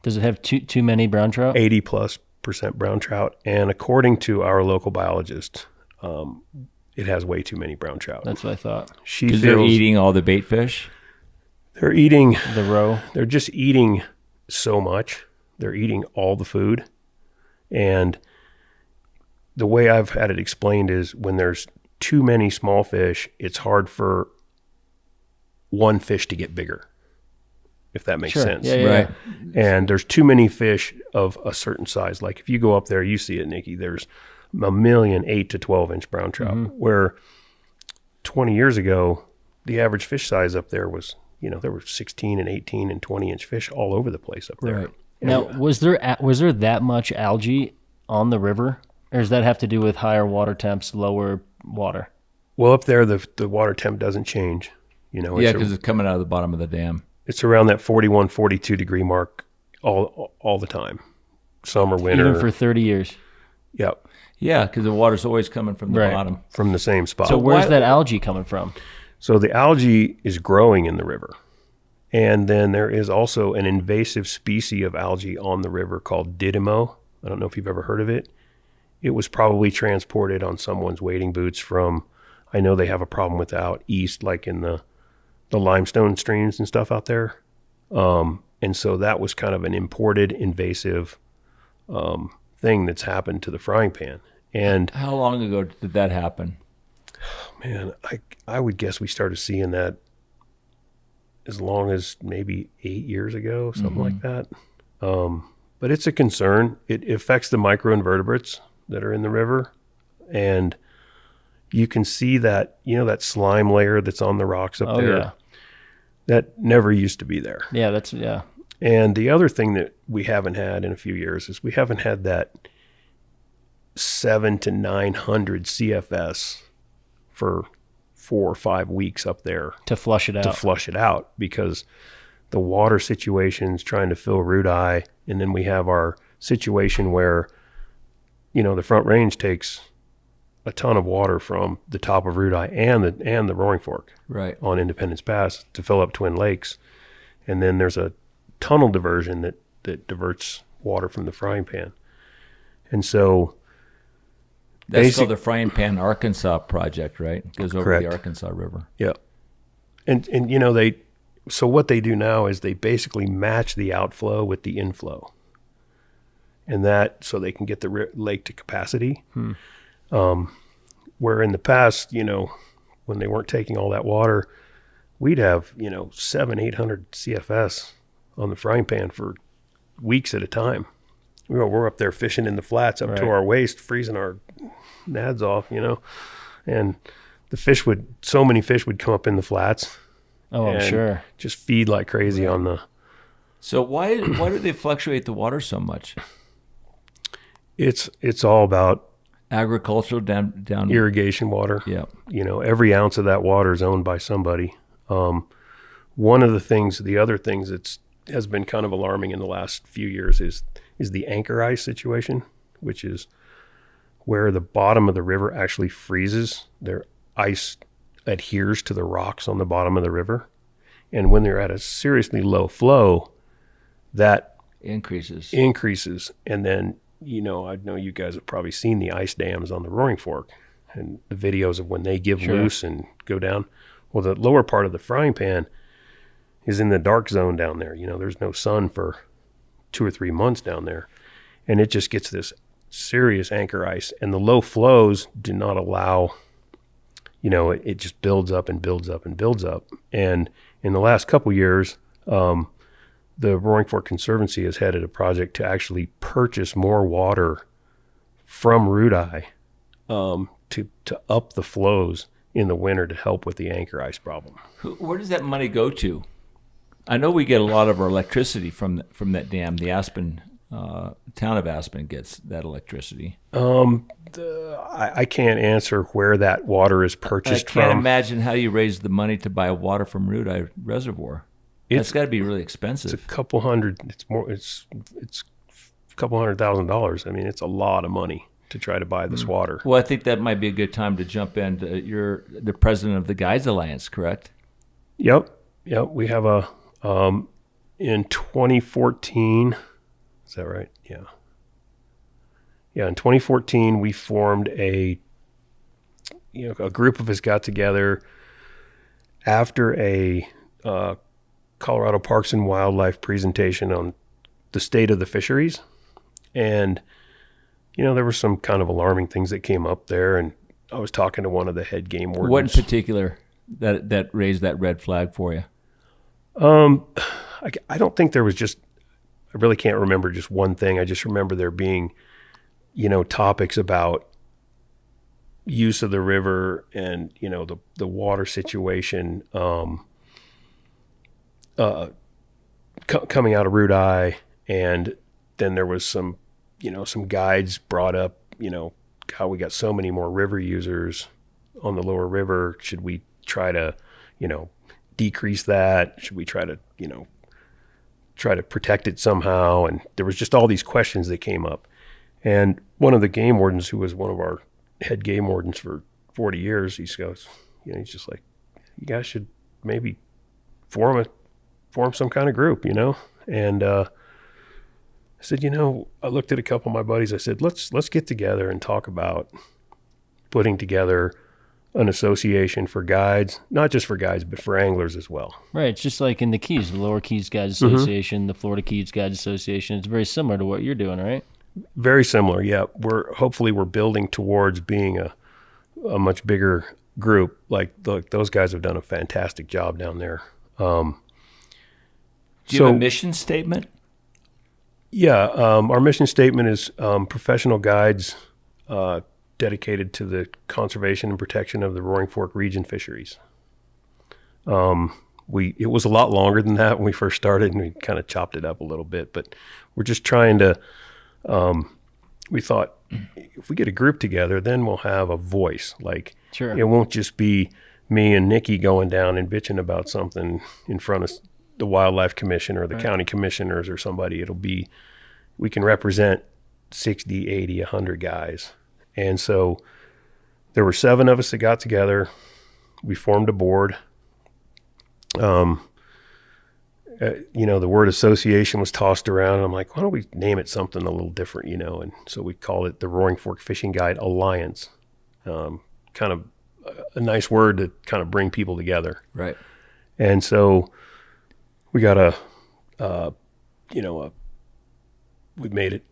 Does it have too many brown trout? 80+% brown trout. And according to our local biologist, it has way too many brown trout. That's what I thought. Because they're eating all the bait fish? They're eating... The roe? They're just eating so much. They're eating all the food. And the way I've had it explained is when there's too many small fish, it's hard for one fish to get bigger, if that makes sense. Yeah, right. And there's too many fish of a certain size. Like if you go up there, you see it, Nikki, there's a million 8 to 12 inch brown trout, where 20 years ago, the average fish size up there was, there were 16 and 18 and 20 inch fish all over the place up there. Right. Now, was there that much algae on the river, or does that have to do with higher water temps, lower water? Well, up there, the water temp doesn't change. Because it's coming out of the bottom of the dam. It's around that 41, 42 degree mark all the time, summer, winter. Even for 30 years. Yep. Yeah, because the water's always coming from the bottom. From the same spot. So where's that algae coming from? So the algae is growing in the river. And then there is also an invasive species of algae on the river called Didymo. I don't know if you've ever heard of it. it was probably transported on someone's wading boots from, I know they have a problem with out east, like in the limestone streams and stuff out there. And so that was kind of an imported invasive thing that's happened to the frying pan. And how long ago did that happen? Man, I would guess we started seeing that as long as maybe 8 years ago, something like that. But it's a concern. It affects the microinvertebrates that are in the river. And you can see that, that slime layer that's on the rocks up there. Yeah. That never used to be there. Yeah. And the other thing that we haven't had in a few years is we haven't had that 700 to 900 CFS for 4 or 5 weeks up there to flush it out because the water situation's trying to fill root eye, and then we have our situation where the Front Range takes a ton of water from the top of root eye and the Roaring Fork right on Independence Pass to fill up Twin Lakes, and then there's a tunnel diversion that diverts water from the frying pan, and so that's called the Frying Pan Arkansas project, right? It goes over correct. The Arkansas River. Yeah. And so what they do now is they basically match the outflow with the inflow. And that, so they can get the lake to capacity. Where in the past, when they weren't taking all that water, we'd have, 700-800 CFS on the frying pan for weeks at a time. We're up there fishing in the flats up to our waist, freezing our nads off, and so many fish would come up in the flats. Oh, I'm sure. Just feed like crazy on the. So why do they fluctuate the water so much? It's all about agricultural down irrigation water. Yeah. Every ounce of that water is owned by somebody. One of the other things that has been kind of alarming in the last few years is the anchor ice situation, which is where the bottom of the river actually freezes. Their ice adheres to the rocks on the bottom of the river. And when they're at a seriously low flow, that increases. And then, I know you guys have probably seen the ice dams on the Roaring Fork and the videos of when they give loose and go down. Well, the lower part of the frying pan is in the dark zone down there. There's no sun for 2 or 3 months down there. And it just gets this serious anchor ice. And the low flows do not allow, it just builds up and builds up and builds up. And in the last couple years, the Roaring Fork Conservancy has headed a project to actually purchase more water from root eye to up the flows in the winter to help with the anchor ice problem. Where does that money go to? I know we get a lot of our electricity from that dam. The Aspen town of Aspen gets that electricity. I can't answer where that water is purchased from. I can't imagine how you raise the money to buy water from root eye reservoir. It's got to be really expensive. It's a couple hundred. It's a couple $100,000. I mean, it's a lot of money to try to buy this water. Well, I think that might be a good time to jump in. You're the president of the Guides Alliance, correct? Yep. We have in 2014. Is that right? Yeah. Yeah. In 2014, we formed a group of us got together after a Colorado Parks and Wildlife presentation on the state of the fisheries. And, there were some kind of alarming things that came up there. And I was talking to one of the head game wardens. What in particular that raised that red flag for you? I don't think there was I really can't remember just one thing. I just remember there being, topics about use of the river and, the water situation, coming out of root eye. And then there was some guides brought up, how we got so many more river users on the lower river. Should we try to, decrease that? Should we try to protect it somehow? And there was just all these questions that came up. And one of the game wardens, who was one of our head game wardens for 40 years, he goes, he's just like, you guys should maybe form some kind of group, and I said, I looked at a couple of my buddies. I said, let's get together and talk about putting together an association for guides, not just for guides, but for anglers as well. Right. It's just like in the Keys, the Lower Keys Guides Association, the Florida Keys Guides Association. It's very similar to what you're doing, right? Very similar, yeah. We're building towards being a much bigger group. Like those guys have done a fantastic job down there. Do you have a mission statement? Yeah, our mission statement is professional guides dedicated to the conservation and protection of the Roaring Fork region fisheries. It was a lot longer than that when we first started, and we kind of chopped it up a little bit. But we're just trying to. We thought if we get a group together, then we'll have a voice. Like sure. It won't just be me and Nikki going down and bitching about something in front of the wildlife commission or the county commissioners or somebody. It'll be, we can represent 60, 80, 100 guys. And so there were 7 of us that got together. We formed a board. The word association was tossed around. And I'm like, why don't we name it something a little different, And so we called it the Roaring Fork Fishing Guide Alliance. Kind of a nice word to kind of bring people together. Right. And so we got we made it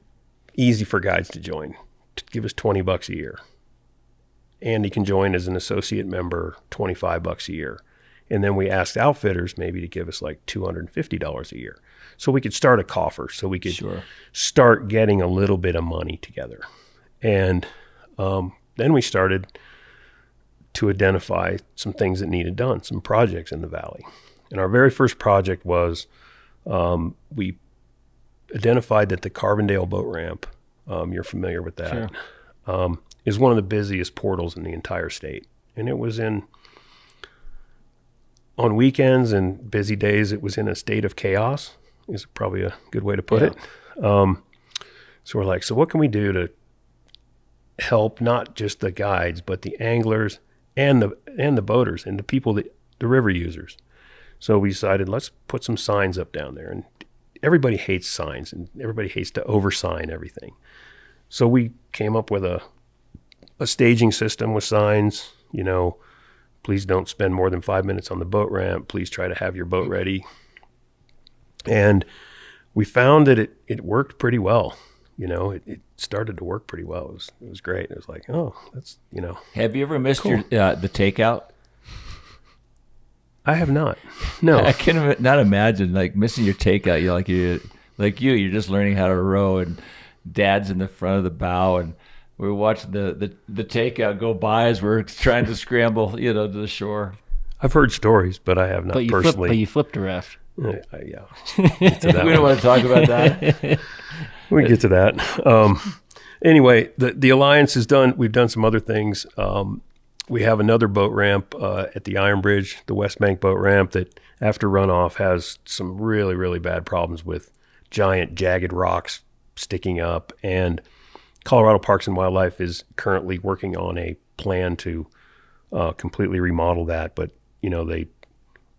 easy for guides to join, to give us $20 a year. Andy can join as an associate member, $25 a year. And then we asked outfitters maybe to give us like $250 a year. So we could start a coffer, so we could start getting a little bit of money together. And then we started to identify some things that needed done, some projects in the valley. And our very first project was we identified that the Carbondale boat ramp, you're familiar with that, is one of the busiest portals in the entire state. And it was on weekends and busy days, it was in a state of chaos, is probably a good way to put it. So we're like, so what can we do to help not just the guides, but the anglers and the boaters and the people, the river users? So we decided, let's put some signs up down there. And everybody hates signs, and everybody hates to oversign everything. So we came up with a staging system with signs, please don't spend more than 5 minutes on the boat ramp. Please try to have your boat ready. And we found that it worked pretty well. It started to work pretty well. It was great. It was like, oh, that's, Have you ever missed your the takeout? I have not. No. I can not imagine like missing your takeout. You're just learning how to row, and Dad's in the front of the bow, and we're watching the takeout go by as we're trying to scramble, to the shore. I've heard stories, but I have not personally. But you flipped a raft. Yeah. We don't want to talk about that. We can get to that. Anyway, the Alliance is done. We've done some other things. We have another boat ramp at the Iron Bridge, the West Bank boat ramp, that after runoff has some really, really bad problems with giant jagged rocks sticking up. And Colorado Parks and Wildlife is currently working on a plan to completely remodel that. But,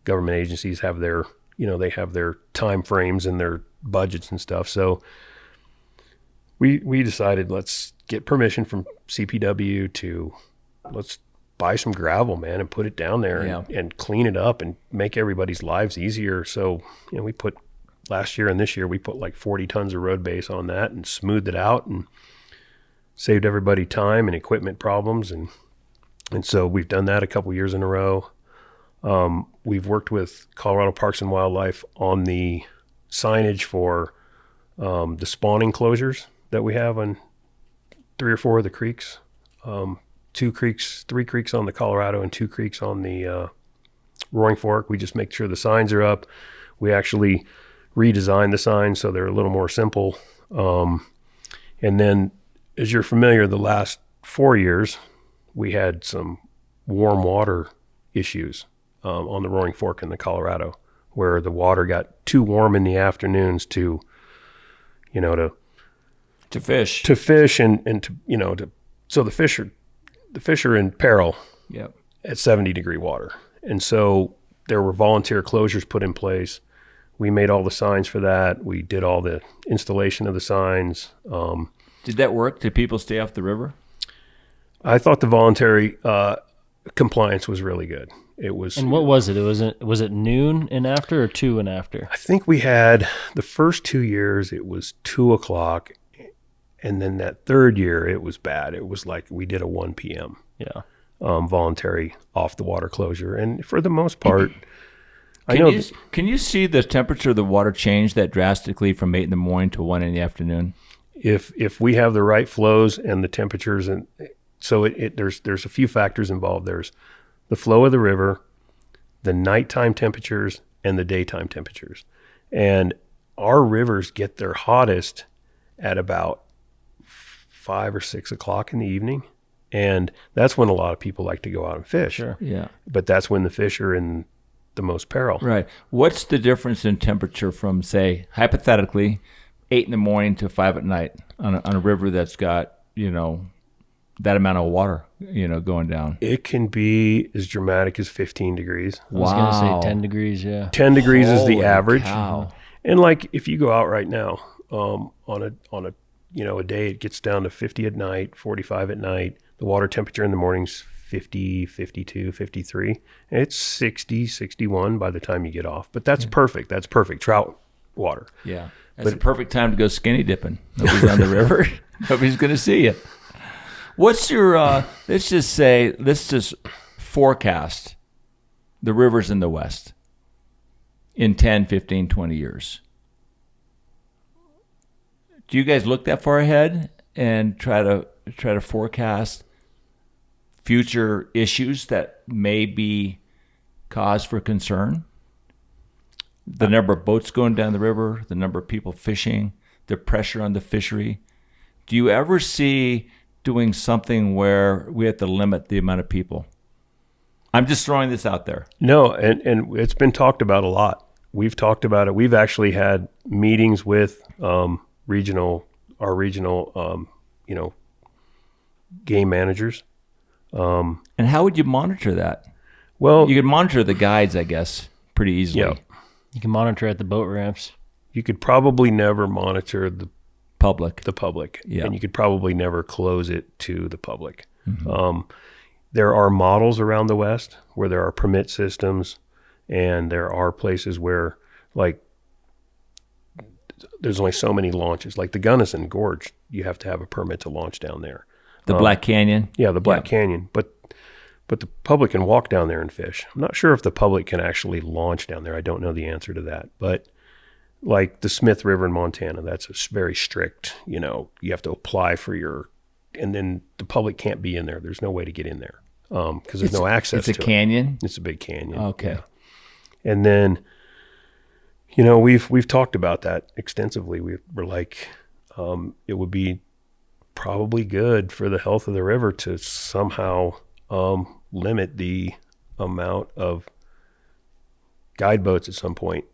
government agencies have their, they have their time frames and their budgets and stuff. So we decided, let's get permission from CPW to let's buy some gravel, man, and put it down there and clean it up and make everybody's lives easier. So, we put last year and this year, we put like 40 tons of road base on that and smoothed it out and saved everybody time and equipment problems. And so we've done that a couple years in a row. We've worked with Colorado Parks and Wildlife on the signage for the spawning closures that we have on 3 or 4 of the creeks. 3 creeks on the Colorado and 2 creeks on the Roaring Fork. We just make sure the signs are up. We actually redesign the signs so they're a little more simple. And then, as you're familiar, the last 4 years, we had some warm water issues on the Roaring Fork in the Colorado, where the water got too warm in the afternoons to fish and so the fish are in peril at 70-degree water. And so there were volunteer closures put in place. we made all the signs for that. We did all the installation of the signs. Did that work? Did people stay off the river? I thought the voluntary compliance was really good. It was. And what was it? Was it noon and after or 2 and after? I think we had the first 2 years it was 2:00, and then that third year it was bad. It was like we did a 1 p.m. Yeah. Voluntary off the water closure, and for the most part, Can you see the temperature of the water change that drastically from 8 in the morning to 1 in the afternoon? If we have the right flows and the temperatures, and so there's a few factors involved. There's the flow of the river, the nighttime temperatures, and the daytime temperatures. And our rivers get their hottest at about 5 or 6 o'clock in the evening. And that's when a lot of people like to go out and fish. Sure. Yeah. But that's when the fish are in the most peril. Right. What's the difference in temperature from, say, hypothetically, 8 in the morning to 5 at night on a river that's got, that amount of water, going down? It can be as dramatic as 15 degrees. I was going to say 10 degrees, yeah. 10 degrees is the Holy average. cow. And like if you go out right now, on a day it gets down to 50 at night, 45 at night. The water temperature in the morning's 50, 52, 53. It's 60, 61 by the time you get off. But that's perfect. That's perfect trout water. Yeah. That's the perfect time to go skinny dipping. Nobody's on the river. Nobody's going to see you. What's your, let's just forecast the rivers in the West in 10, 15, 20 years. Do you guys look that far ahead and try to forecast future issues that may be cause for concern? The number of boats going down the river, the number of people fishing, the pressure on the fishery. Do you ever see doing something where we have to limit the amount of people? I'm just throwing this out there. No, and it's been talked about a lot. We've talked about it. We've actually had meetings with regional game managers. And how would you monitor that? Well, You could monitor the guides, I guess, pretty easily. Yeah. You can monitor at the boat ramps. you could probably never monitor the Public. public, Yeah. and you could probably never close it to the public. Mm-hmm. There are models around the West where there are permit systems, and there are places where, like, there's only so many launches. Like the Gunnison Gorge, you have to have a permit to launch down there. The Black Canyon. Yeah, the Black Canyon. But the public can walk down there and fish. I'm not sure if the public can actually launch down there. I don't know the answer to that. But like the Smith River in Montana, that's a very strict, you have to apply for and then the public can't be in there. There's no way to get in there because there's no access to it. It's a canyon? It's a big canyon. Okay. Yeah. And then, we've talked about that extensively. We're like, it would be probably good for the health of the river to somehow limit the amount of guide boats at some point.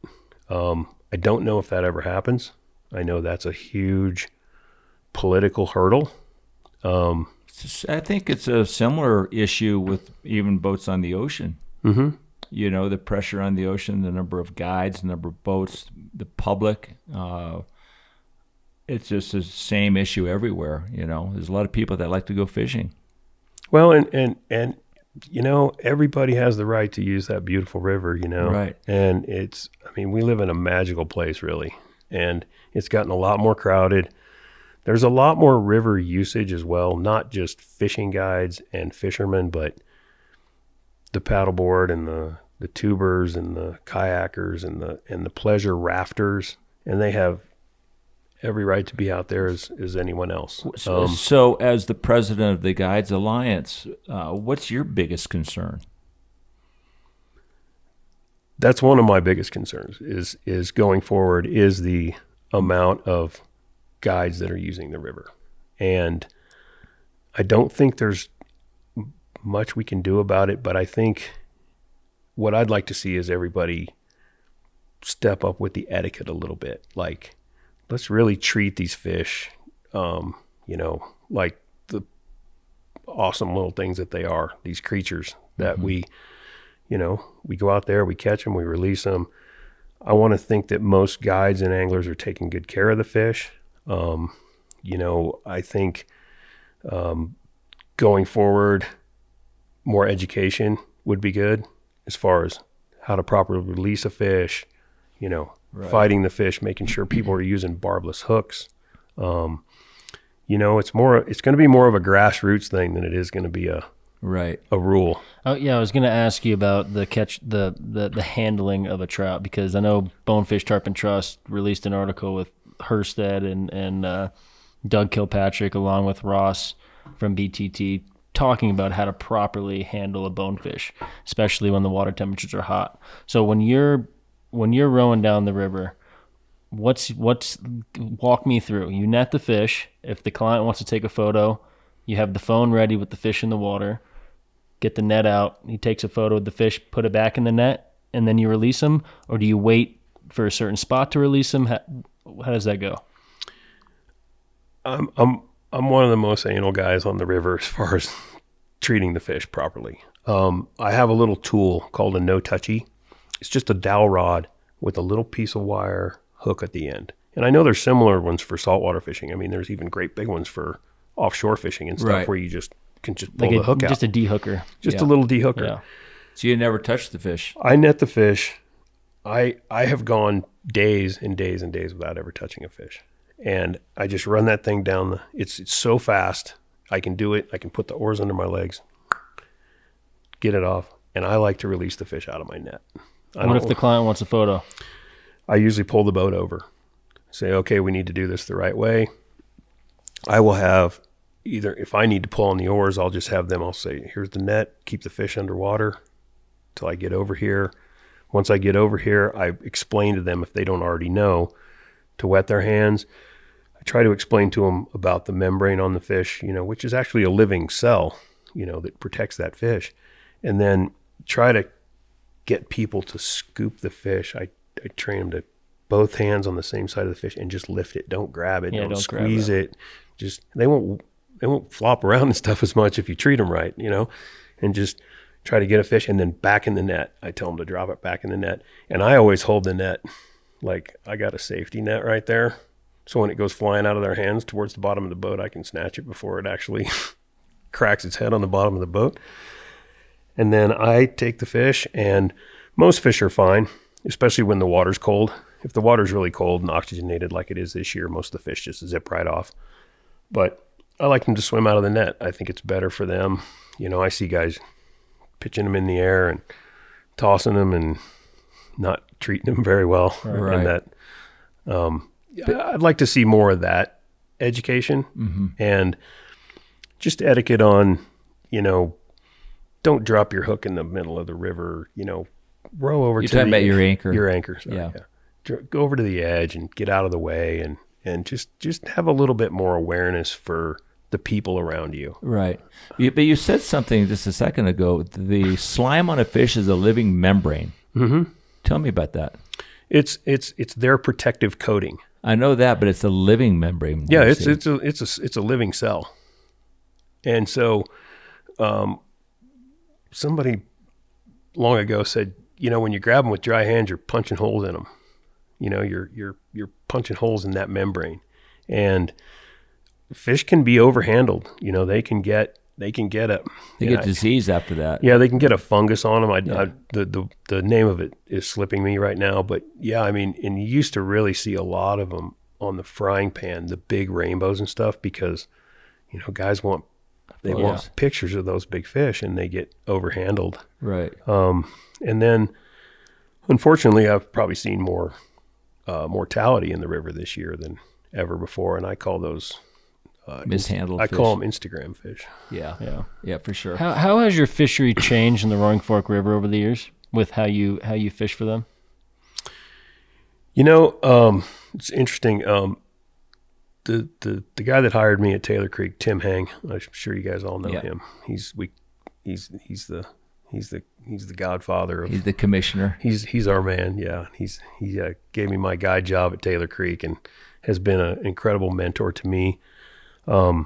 I don't know if that ever happens. I know that's a huge political hurdle. I think it's a similar issue with even boats on the ocean. Mm-hmm. The pressure on the ocean, the number of guides, the number of boats, the public. It's just the same issue everywhere. There's a lot of people that like to go fishing. Well, and everybody has the right to use that beautiful river, Right. And we live in a magical place, really. And it's gotten a lot more crowded. There's a lot more river usage as well, not just fishing guides and fishermen, but the paddleboard and the tubers and the kayakers and the pleasure rafters. And they have every right to be out there as anyone else. So as the president of the Guides Alliance, what's your biggest concern? That's one of my biggest concerns is going forward is the amount of guides that are using the river. And I don't think there's much we can do about it, but I think what I'd like to see is everybody step up with the etiquette a little bit. Like, let's really treat these fish, like the awesome little things that they are, these creatures that we go out there, we catch them, we release them. I want to think that most guides and anglers are taking good care of the fish. I think going forward, more education would be good as far as how to properly release a fish, fighting the fish, making sure people are using barbless hooks. It's going to be more of a grassroots thing than it is going to be a rule. Oh yeah, I was going to ask you about the handling of a trout, because I know Bonefish Tarpon Trust released an article with Herstead and Doug Kilpatrick along with Ross from BTT talking about how to properly handle a bonefish, especially when the water temperatures are hot. So when you're rowing down the river, walk me through. You net the fish. If the client wants to take a photo, you have the phone ready with the fish in the water. Get the net out. He takes a photo of the fish, put it back in the net, and then you release them? Or do you wait for a certain spot to release them? How does that go? I'm one of the most anal guys on the river as far as treating the fish properly. I have a little tool called a no-touchy. It's just a dowel rod with a little piece of wire hook at the end. And I know there's similar ones for saltwater fishing. I mean, there's even great big ones for offshore fishing and stuff where you can just pull the hook out. Just a dehooker. Just a little dehooker. Yeah. So you never touch the fish? I net the fish. I have gone days and days and days without ever touching a fish. And I just run that thing down. It's so fast. I can do it. I can put the oars under my legs, get it off, and I like to release the fish out of my net. What if the client wants a photo? I usually pull the boat over. Say, okay, we need to do this the right way. I will have either, if I need to pull on the oars, I'll say, here's the net, keep the fish underwater till I get over here. Once I get over here, I explain to them, if they don't already know, to wet their hands. I try to explain to them about the membrane on the fish, which is actually a living cell, that protects that fish. And then try to get people to scoop the fish. I train them to both hands on the same side of the fish and just lift it. Don't grab it. Don't squeeze it. Just, they won't flop around and stuff as much if you treat them right, and just try to get a fish and then back in the net. I tell them to drop it back in the net. And I always hold the net like I got a safety net right there. So when it goes flying out of their hands towards the bottom of the boat, I can snatch it before it actually cracks its head on the bottom of the boat. And then I take the fish, and most fish are fine, especially when the water's cold. If the water's really cold and oxygenated like it is this year, most of the fish just zip right off. But I like them to swim out of the net. I think it's better for them. I see guys pitching them in the air and tossing them and not treating them very well. Right. And I'd like to see more of that education and just etiquette on, don't drop your hook in the middle of the river, row over You're talking about your anchor. Your anchor, sorry, yeah. Go over to the edge and get out of the way and just have a little bit more awareness for the people around you. Right. But you said something just a second ago. The slime on a fish is a living membrane. Mm-hmm. Tell me about that. It's their protective coating. I know that, but it's a living membrane. Yeah, it's a living cell. And so, somebody long ago said, when you grab them with dry hands, you're punching holes in them. You're punching holes in that membrane, and fish can be overhandled. They can get disease after that. Yeah, they can get a fungus on them. The name of it is slipping me right now, but yeah, and you used to really see a lot of them on the frying pan, the big rainbows and stuff, because guys want pictures of those big fish, and they get overhandled. Right. And then, unfortunately, I've probably seen more mortality in the river this year than ever before, and I call those mishandled fish. I call them Instagram fish. Yeah, for sure. How has your fishery changed in the Roaring Fork River over the years with how you fish for them? It's interesting. The guy that hired me at Taylor Creek, Tim Hang, I'm sure you guys all know him. He's the godfather of. He's the commissioner. He's our man. Yeah, he gave me my guide job at Taylor Creek and has been an incredible mentor to me. And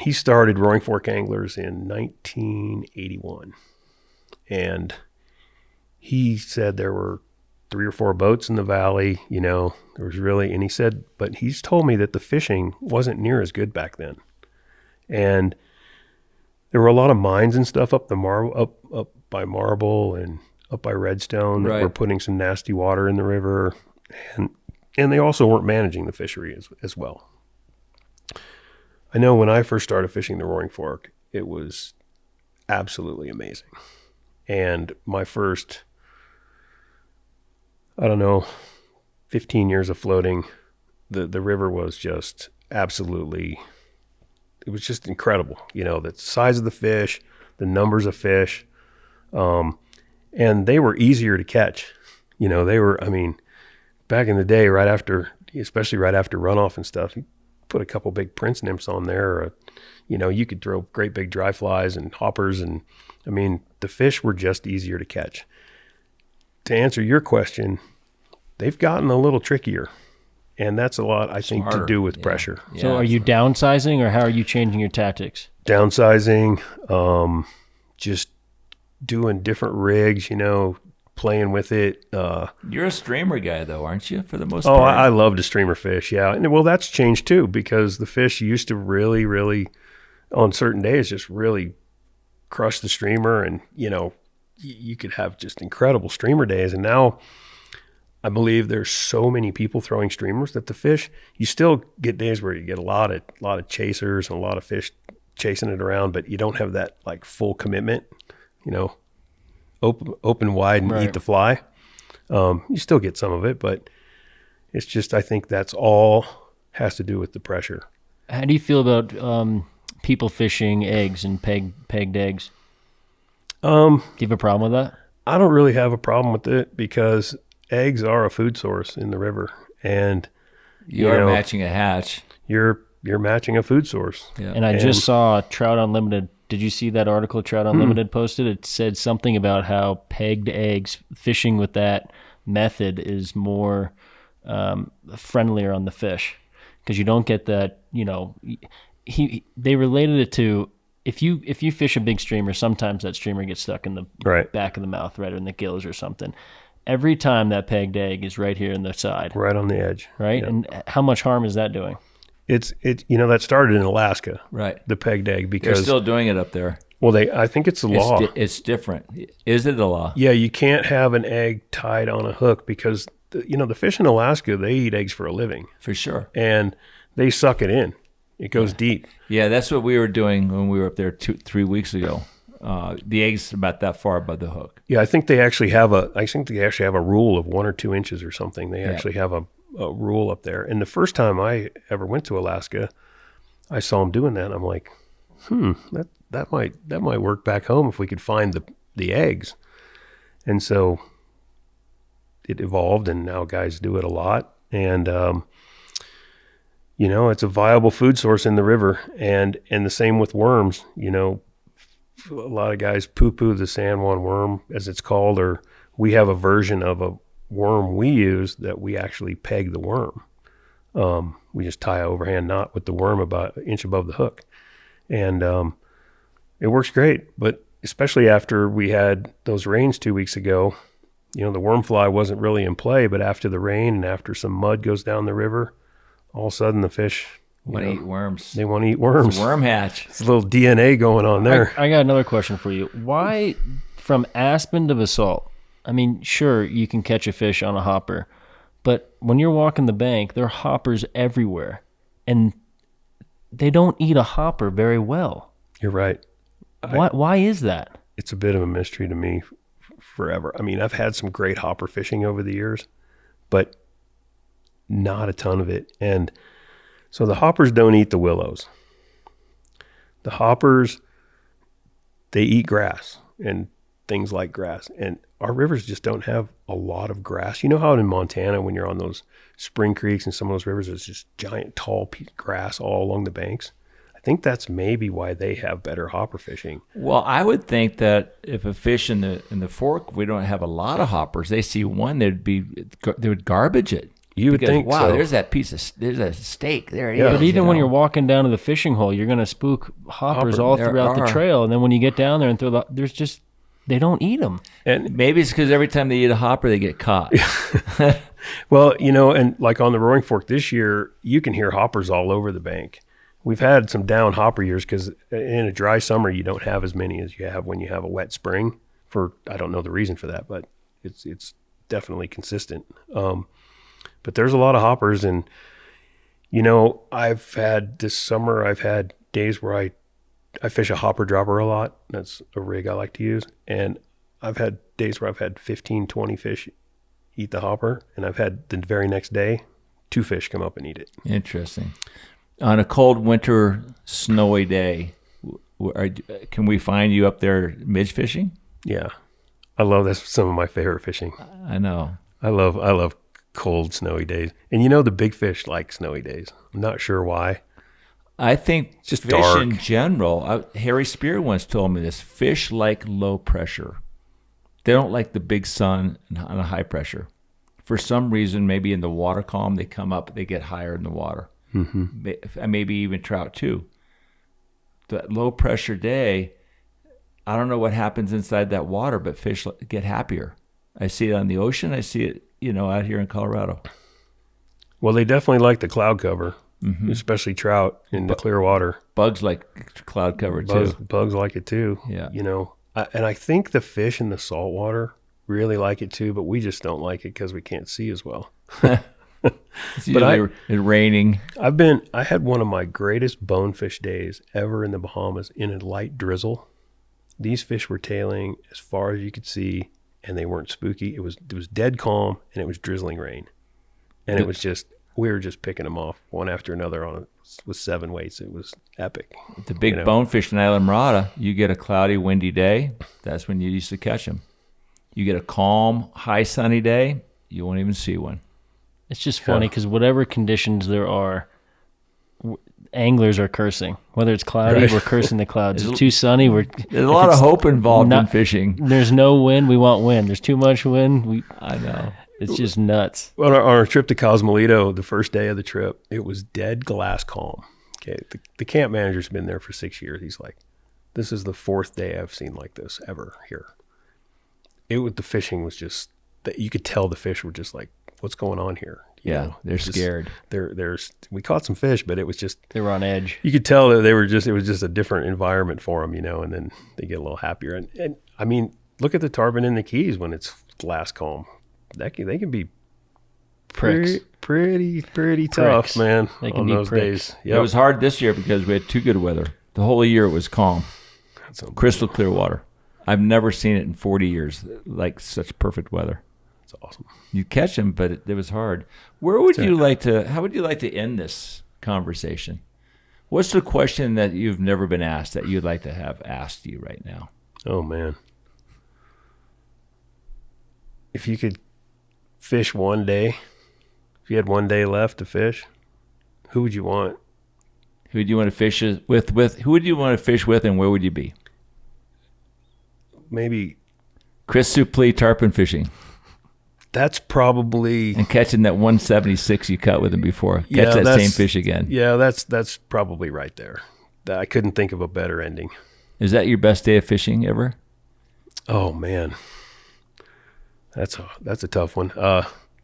he started Roaring Fork Anglers in 1981, and he said there were 3 or 4 boats in the valley, there was really, and he said, but he's told me that the fishing wasn't near as good back then. And there were a lot of mines and stuff up by Marble and up by Redstone that were putting some nasty water in the river. And they also weren't managing the fishery as well. I know when I first started fishing the Roaring Fork, it was absolutely amazing. And my first, 15 years of floating, the river was just absolutely, it was just incredible. The size of the fish, the numbers of fish, and they were easier to catch. They were, back in the day, especially right after runoff and stuff, you put a couple big prince nymphs on there, or, you could throw great big dry flies and hoppers, and the fish were just easier to catch. To answer your question, they've gotten a little trickier, and that's a lot, I think, to do with pressure. Yeah. So are you downsizing, or how are you changing your tactics? Downsizing, just doing different rigs, playing with it. You're a streamer guy, though, aren't you, for the most part? part? I love to streamer fish, yeah. And, well, that's changed, too, because the fish used to really, really, on certain days, just really crush the streamer, and, you could have just incredible streamer days. And now I believe there's so many people throwing streamers that the fish, you still get days where you get a lot of chasers and a lot of fish chasing it around, but you don't have that like full commitment, open wide and eat the fly. You still get some of it, but it's just, I think that's all has to do with the pressure. How do you feel about people fishing eggs and pegged eggs? Do you have a problem with that? I don't really have a problem with it, because eggs are a food source in the river, and you are matching a hatch. You're matching a food source. Yeah. And I just saw Trout Unlimited. Did you see that article Trout Unlimited posted? It said something about how pegged eggs, fishing with that method is more friendlier on the fish, because you don't get that, they related it to, if you fish a big streamer, sometimes that streamer gets stuck in the back of the mouth, right, or in the gills or something. Every time that pegged egg is right here in the side. Right on the edge. Right? Yep. And how much harm is that doing? It's that started in Alaska. Right. The pegged egg, because they're still doing it up there. Well, I think it's the law. It's different. Is it a law? Yeah, you can't have an egg tied on a hook, because the fish in Alaska, they eat eggs for a living. For sure. And they suck it in. It goes deep. Yeah, that's what we were doing when we were up there 3 weeks ago. The egg's about that far above the hook. Yeah, I think they actually have a rule of 1 or 2 inches or something. They actually have a rule up there. And the first time I ever went to Alaska, I saw them doing that. And I'm like, that might work back home if we could find the eggs. And so it evolved, and now guys do it a lot. And it's a viable food source in the river, and the same with worms. A lot of guys poo-poo the San Juan worm, as it's called, or we have a version of a worm we use that we actually peg the worm. We just tie an overhand knot with the worm about an inch above the hook, and it works great. But especially after we had those rains 2 weeks ago, the worm fly wasn't really in play, but after the rain and after some mud goes down the river, all of a sudden the fish want to eat worms. They want to eat worms. It's a worm hatch. It's a little DNA going on there. I got another question for you. Why, from Aspen to Basalt, sure, you can catch a fish on a hopper, but when you're walking the bank, there are hoppers everywhere, and they don't eat a hopper very well. You're right. Why is that? It's a bit of a mystery to me forever. I've had some great hopper fishing over the years, but not a ton of it. And so the hoppers don't eat the willows. The hoppers, they eat grass and things like grass. And our rivers just don't have a lot of grass. You know how in Montana, when you're on those spring creeks and some of those rivers, there's just giant tall grass all along the banks? I think that's maybe why they have better hopper fishing. Well, I would think that if a fish in the fork, we don't have a lot of hoppers. They see one, they would garbage it. You would think, wow, so. there's a steak there. Yeah, but even when you're walking down to the fishing hole, you're going to spook hoppers all throughout the trail. And then when you get down there and They don't eat them. And maybe it's because every time they eat a hopper, they get caught. well, and like on the Roaring Fork this year, you can hear hoppers all over the bank. We've had some down hopper years because in a dry summer, you don't have as many as you have when you have a wet spring. I don't know the reason for that, but it's definitely consistent. But there's a lot of hoppers, and this summer I've had days where I fish a hopper dropper a lot. That's a rig I like to use, and I've had days where I've had 15, 20 fish eat the hopper, and I've had the very next day 2 fish come up and eat it. Interesting. On a cold winter, snowy day, can we find you up there midge fishing? Yeah, I love that's some of my favorite fishing. I know. I love cold, snowy days, and the big fish like snowy days. I'm not sure why. I think It's just fish dark. in general. Harry Spear once told me this: fish like low pressure. They don't like the big sun and a high pressure. For some reason, maybe in the water column, they come up, they get higher in the water. Mm-hmm. Maybe even trout too. That low pressure day, I don't know what happens inside that water, but fish get happier. I see it on the ocean. I see it, out here in Colorado. Well, they definitely like the cloud cover, especially trout in the clear water. Bugs like cloud cover too. Bugs like it too. Yeah. And I think the fish in the salt water really like it too, but we just don't like it because we can't see as well. It's usually it's raining. I had one of my greatest bonefish days ever in the Bahamas in a light drizzle. These fish were tailing as far as you could see, and they weren't spooky. It was dead calm, and it was drizzling rain. And it was just, we were just picking them off one after another with 7 weights. It was epic. The big bonefish in Islamorada, you get a cloudy, windy day, that's when you used to catch them. You get a calm, high sunny day, you won't even see one. It's just funny because whatever conditions there are, anglers are cursing. Whether it's cloudy, we're cursing the clouds. It's too sunny. There's a lot of hope involved in fishing. There's no wind. We want wind. There's too much wind. I know. It's just nuts. On our trip to Cosmolito, the first day of the trip, it was dead glass calm. Okay, the camp manager's been there for 6 years. He's like, this is the 4th day I've seen like this ever here. The fishing was just, you could tell the fish were just like, what's going on here? They're scared. We caught some fish, but it was just, they were on edge. You could tell that it was just a different environment for them, and then they get a little happier. And I mean, look at the tarpon in the Keys when it's glass calm. They can be pretty tough, man. They can on be those pricks. days. It was hard this year because we had too good weather. The whole year it was calm, crystal clear water. I've never seen it in 40 years, like such perfect weather. It's awesome. You catch them, but it was hard. How would you like to end this conversation? What's the question that you've never been asked that you'd like to have asked you right now? Oh, man. If you could fish one day, if you had one day left to fish, who would you want? Who would you want to fish with? Who would you want to fish with, and where would you be? Maybe Chris Suplee tarpon fishing. That's probably, and catching that 176 you caught with him before. Catch that same fish again. Yeah, that's probably right there. I couldn't think of a better ending. Is that your best day of fishing ever? Oh man, that's a tough one.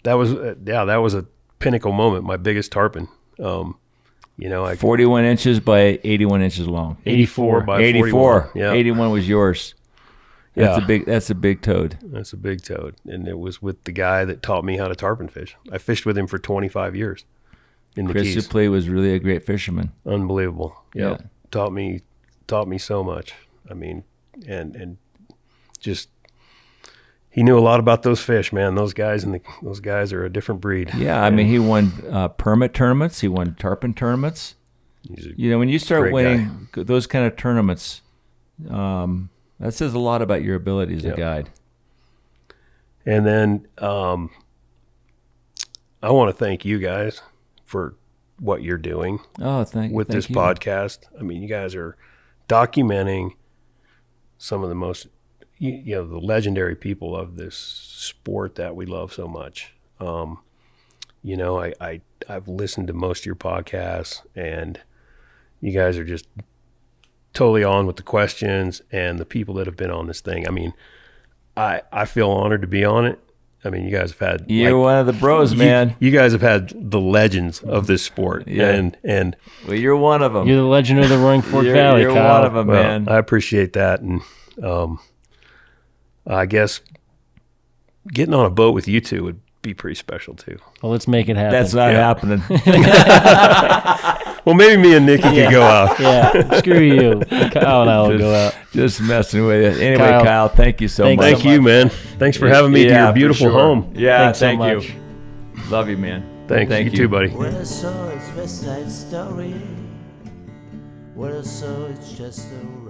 That was a pinnacle moment. My biggest tarpon. 41 inches by 81 inches long. 84 by 84. 41. Yeah. 81 was yours. That's a big toad. That's a big toad. And it was with the guy that taught me how to tarpon fish. I fished with him for 25 years in the Keys. Chris Suplee was really a great fisherman. Unbelievable. Yeah. Taught me so much. I mean, and just, he knew a lot about those fish, man. Those guys are a different breed. Yeah. I mean, he won permit tournaments. He won tarpon tournaments. When you start winning those kind of tournaments, that says a lot about your ability as a guide. And then I want to thank you guys for what you're doing with this podcast. I mean, you guys are documenting some of the most, the legendary people of this sport that we love so much. I've listened to most of your podcasts, and you guys are just totally on with the questions and the people that have been on this thing. I mean, I feel honored to be on it. I mean, you guys have had... You're one of the bros, man. You guys have had the legends of this sport. Yeah. And well, you're one of them. You're the legend of the Roaring Fork Valley, You're Kyle. one of them, man. I appreciate that. And I guess getting on a boat with you two would be pretty special, too. Well, let's make it happen. That's not happening. Well, maybe me and Nikki could go out. Yeah, screw you. Kyle and I will go out. Just messing with you. Anyway, Kyle, thank you so much. Thank you, man. Thanks for having me to your beautiful home. Yeah, Thank thank you. Love you, man. Thanks. You too, buddy. When I saw it's West Side Story. When I saw it's just a